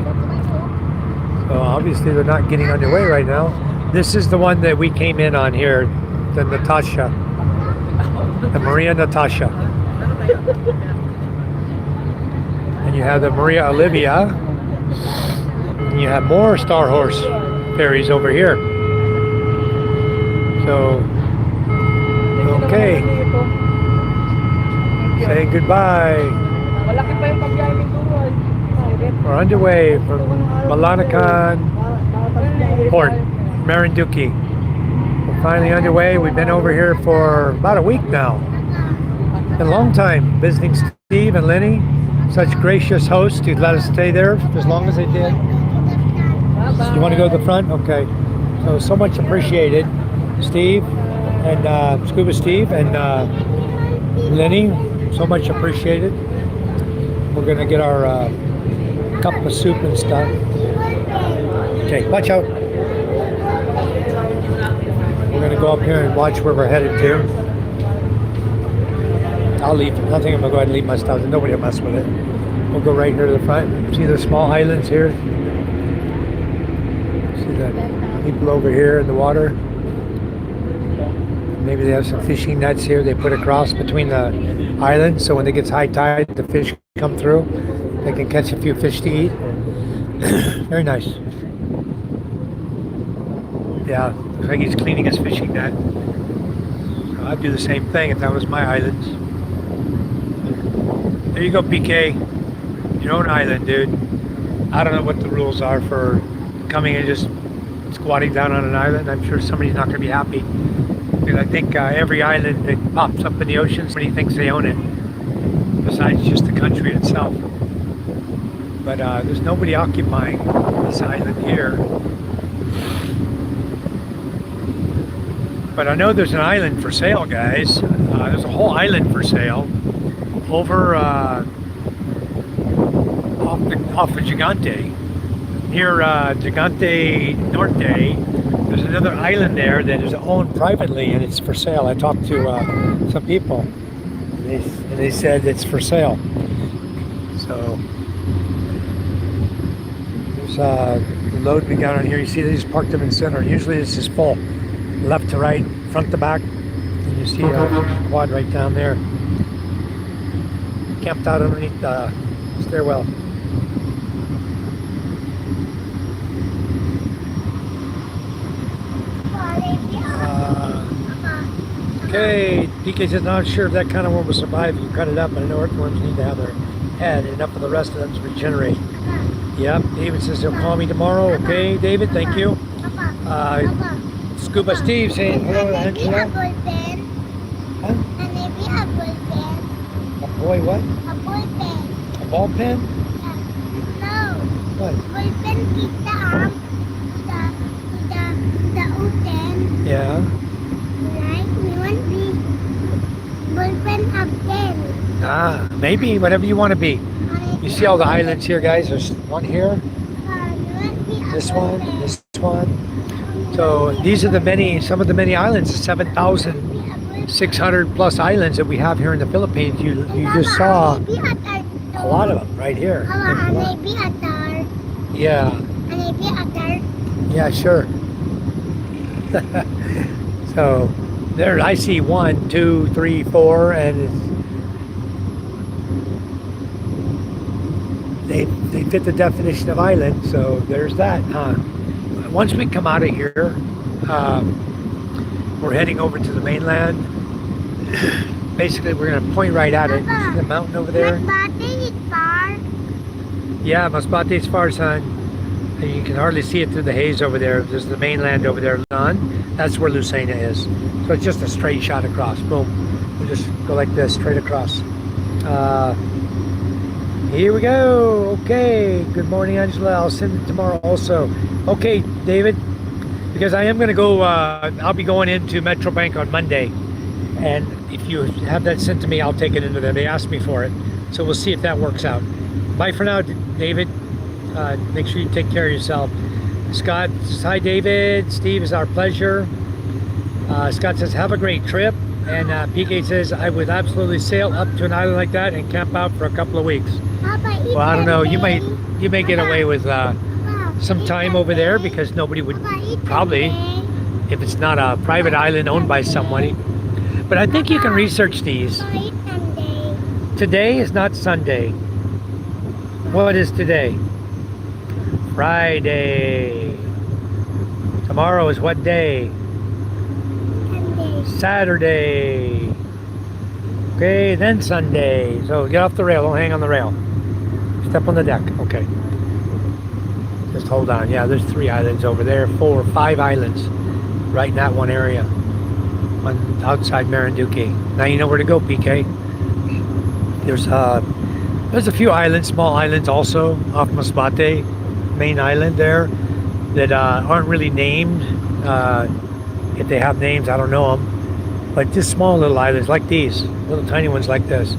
So obviously they're not getting underway right now. This is the one that we came in on here, the Natasha, the Maria Natasha. And you have the Maria Olivia. And you have more Star Horse ferries over here. So, okay. Say goodbye. We're underway from Malanacan Port, Marinduque. We're finally underway. We've been over here for about a week now. Been a long time visiting Steve and Lenny. Such gracious hosts who let us stay there as long as they did. You want to go to the front? Okay. So much appreciated, Steve and Scuba Steve and Lenny. So much appreciated. We're gonna get our cup of soup and stuff. Okay, watch out. We're gonna go up here and watch where we're headed to. I'll leave. I think I'm gonna go ahead and leave my stuff. Nobody will mess with it. We'll go right here to the front. See the small islands here? See the people over here in the water? Maybe they have some fishing nets here they put across between the islands, so when it gets high tide, the fish come through. They can catch a few fish to eat. Very nice. Yeah, looks like he's cleaning his fishing net. I'd do the same thing if that was my islands. There you go, PK. Your own island, dude. I don't know what the rules are for coming and just squatting down on an island. I'm sure somebody's not going to be happy. Because I think every island that pops up in the ocean, somebody thinks they own it, besides just the country itself. But there's nobody occupying this island here. But I know there's an island for sale, guys. There's a whole island for sale over off of Gigante, near Gigante Norte. There's another island there that is owned privately and it's for sale. I talked to some people and they said it's for sale. So there's the load we got on here. You see they just parked them in the center. Usually this is full, left to right, front to back. And you see a quad right down there. Camped out underneath the stairwell. Okay, PK says, not sure if that kind of one will survive. You cut it up, but I know earthworms need to have their head enough for the rest of them to regenerate. Yep, David says he'll call me tomorrow. Okay, David, thank you. Scuba Steve saying hello to Angela. Huh? A boy what? A ball pen. A ball pen? No. What? Ball pen kita the open. Yeah. Right? We want the ball pen again. Ah, maybe, whatever you want to be. You see all the islands here, guys? There's one here, this one, this one. So these are some of the many islands, the 7,600 plus islands that we have here in the Philippines. You just saw a lot of them right here. Yeah. Yeah, sure. So there, I see 1, 2, 3, 4, and they fit the definition of island, so there's that. Once we come out of here, we're heading over to the mainland. Basically, we're going to point right at it. See the mountain over there? Masbate is far. Yeah, Masbate's far, son. And you can hardly see it through the haze over there. There's the mainland over there, Luzon. That's where Lucena is. So it's just a straight shot across. Boom. We'll just go like this, straight across. Here we go. Okay. Good morning, Angela. I'll send it tomorrow also. Okay, David. Because I am going to go, I'll be going into Metro Bank on Monday. And if you have that sent to me, I'll take it into there. They asked me for it. So we'll see if that works out. Bye for now, David. Make sure you take care of yourself. Scott says, hi, David. Steve, is our pleasure. Scott says, have a great trip. And PK says, I would absolutely sail up to an island like that and camp out for a couple of weeks. Well, I don't know. You may get away with some time over there because nobody would probably, if it's not a private island owned by somebody. But I think you can research these. Today is not Sunday. What is today? Friday. Tomorrow is what day? Saturday. Okay, then Sunday. So get off the rail. Don't hang on the rail. Step on the deck. Okay. Just hold on. Yeah, there's 3 islands over there. 4 or 5 islands right in that one area. Outside Marinduque. Now you know where to go, PK. There's a few islands, small islands also off Masbate, main island there, that aren't really named. If they have names, I don't know them. But just small little islands like these, little tiny ones like this.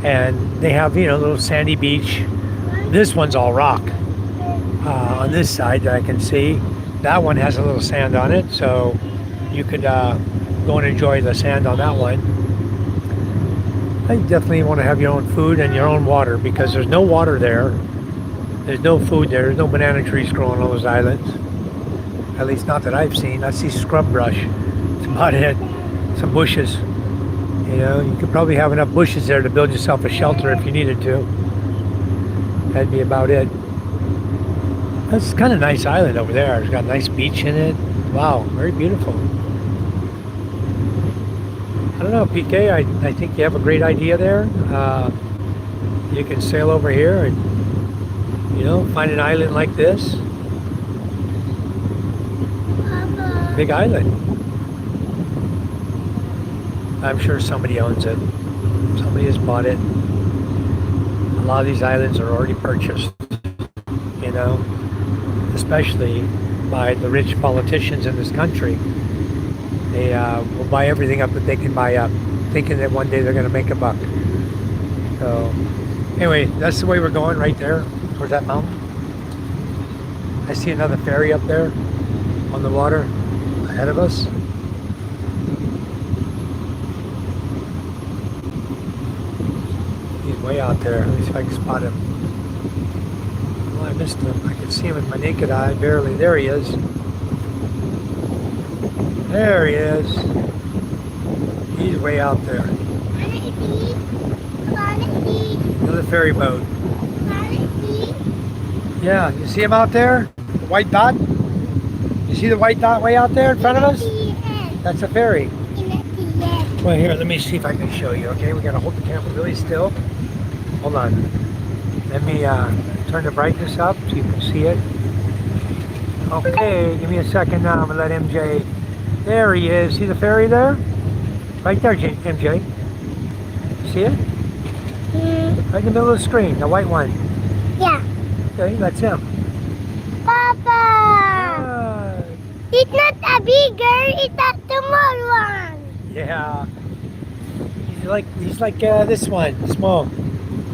And they have, you know, a little sandy beach. This one's all rock. On this side that I can see, that one has a little sand on it, so you could go and enjoy the sand on that one. I definitely want to have your own food and your own water because there's no water there. There's no food there. There's no banana trees growing on those islands. At least not that I've seen. I see scrub brush. That's about it. Some bushes. You know, you could probably have enough bushes there to build yourself a shelter if you needed to. That'd be about it. That's kind of a nice island over there. It's got a nice beach in it. Wow, very beautiful. I don't know, PK, I think you have a great idea there. You can sail over here and, you know, find an island like this. Big island. I'm sure somebody owns it. Somebody has bought it. A lot of these islands are already purchased, you know, especially by the rich politicians in this country. They will buy everything up that they can buy up, thinking that one day they're going to make a buck. So, anyway, that's the way we're going right there, towards that mountain. I see another ferry up there on the water ahead of us. He's way out there. Let me see if I can spot him. Oh, I missed him. I can see him with my naked eye, barely. There he is. There he is. He's way out there. Another ferry boat. Yeah, you see him out there? The white dot? You see the white dot way out there in front of us? That's a ferry. Well, here, let me see if I can show you, okay? We gotta hold the camera really still. Hold on. Let me turn the brightness up so you can see it. Okay, give me a second now. I'm gonna let MJ. There he is. See the ferry there? Right there, MJ. See it? Right in the middle of the screen, the white one. Yeah. Okay, that's him. Papa! It's not a bigger, it's a small one. Yeah. He's like this one, small.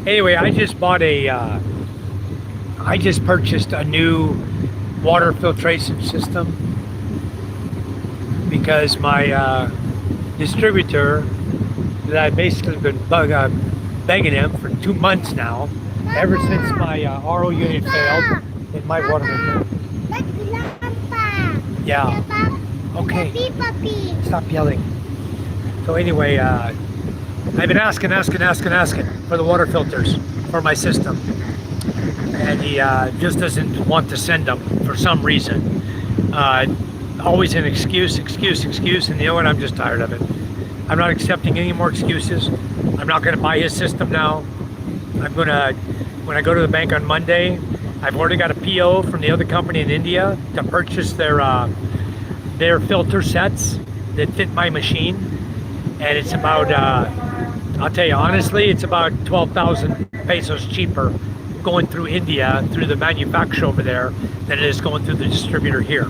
Anyway, I just purchased a new water filtration system because my distributor that I've basically been begging him for 2 months now, ever since my RO unit failed in my water meter. Yeah. Okay. Stop yelling. So anyway, I've been asking for the water filters for my system. and he just doesn't want to send them for some reason. Always an excuse, and you know what? I'm just tired of it. I'm not accepting any more excuses. I'm not going to buy his system now. I'm going to, when I go to the bank on Monday, I've already got a PO from the other company in India to purchase their filter sets that fit my machine, and it's about I'll tell you honestly, it's about 12,000 pesos cheaper going through India through the manufacturer over there than it is going through the distributor here,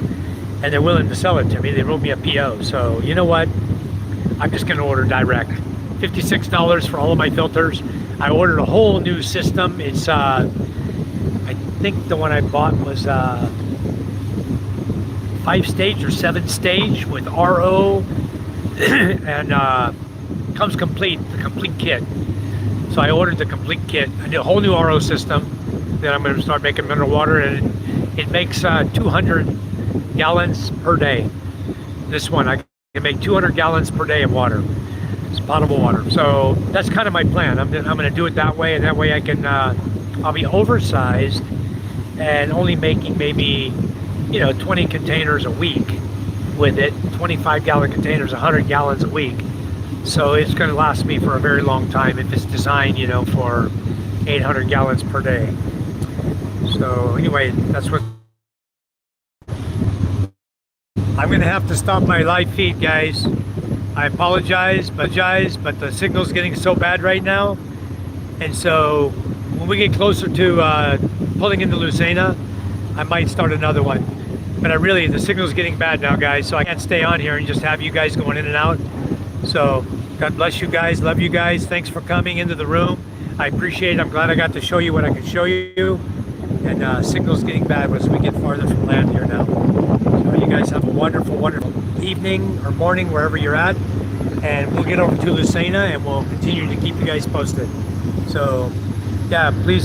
and they're willing to sell it to me. They wrote me a PO, so you know what, I'm just going to order direct. $56 for all of my filters. I ordered a whole new system. It's I think the one I bought was 5-stage or 7-stage with RO and comes complete, the complete kit. So I ordered the complete kit. I did a whole new RO system. Then I'm going to start making mineral water, and it makes 200 gallons per day. This one, I can make 200 gallons per day of water. It's potable water. So that's kind of my plan. I'm going to do it that way, and that way I can, I'll be oversized and only making maybe, 20 containers a week with it, 25-gallon containers, 100 gallons a week. So it's going to last me for a very long time if it's designed, for 800 gallons per day. So anyway, that's what I'm going to have to stop my live feed, guys. I apologize, but the signal's getting so bad right now. And so when we get closer to pulling into Lucena, I might start another one. But the signal's getting bad now, guys, so I can't stay on here and just have you guys going in and out. So God bless you guys, love you guys. Thanks for coming into the room. I appreciate it. I'm glad I got to show you what I can show you. And signal's getting bad as we get farther from land here now. So you guys have a wonderful, wonderful evening or morning wherever you're at. And we'll get over to Lucena and we'll continue to keep you guys posted. So yeah, please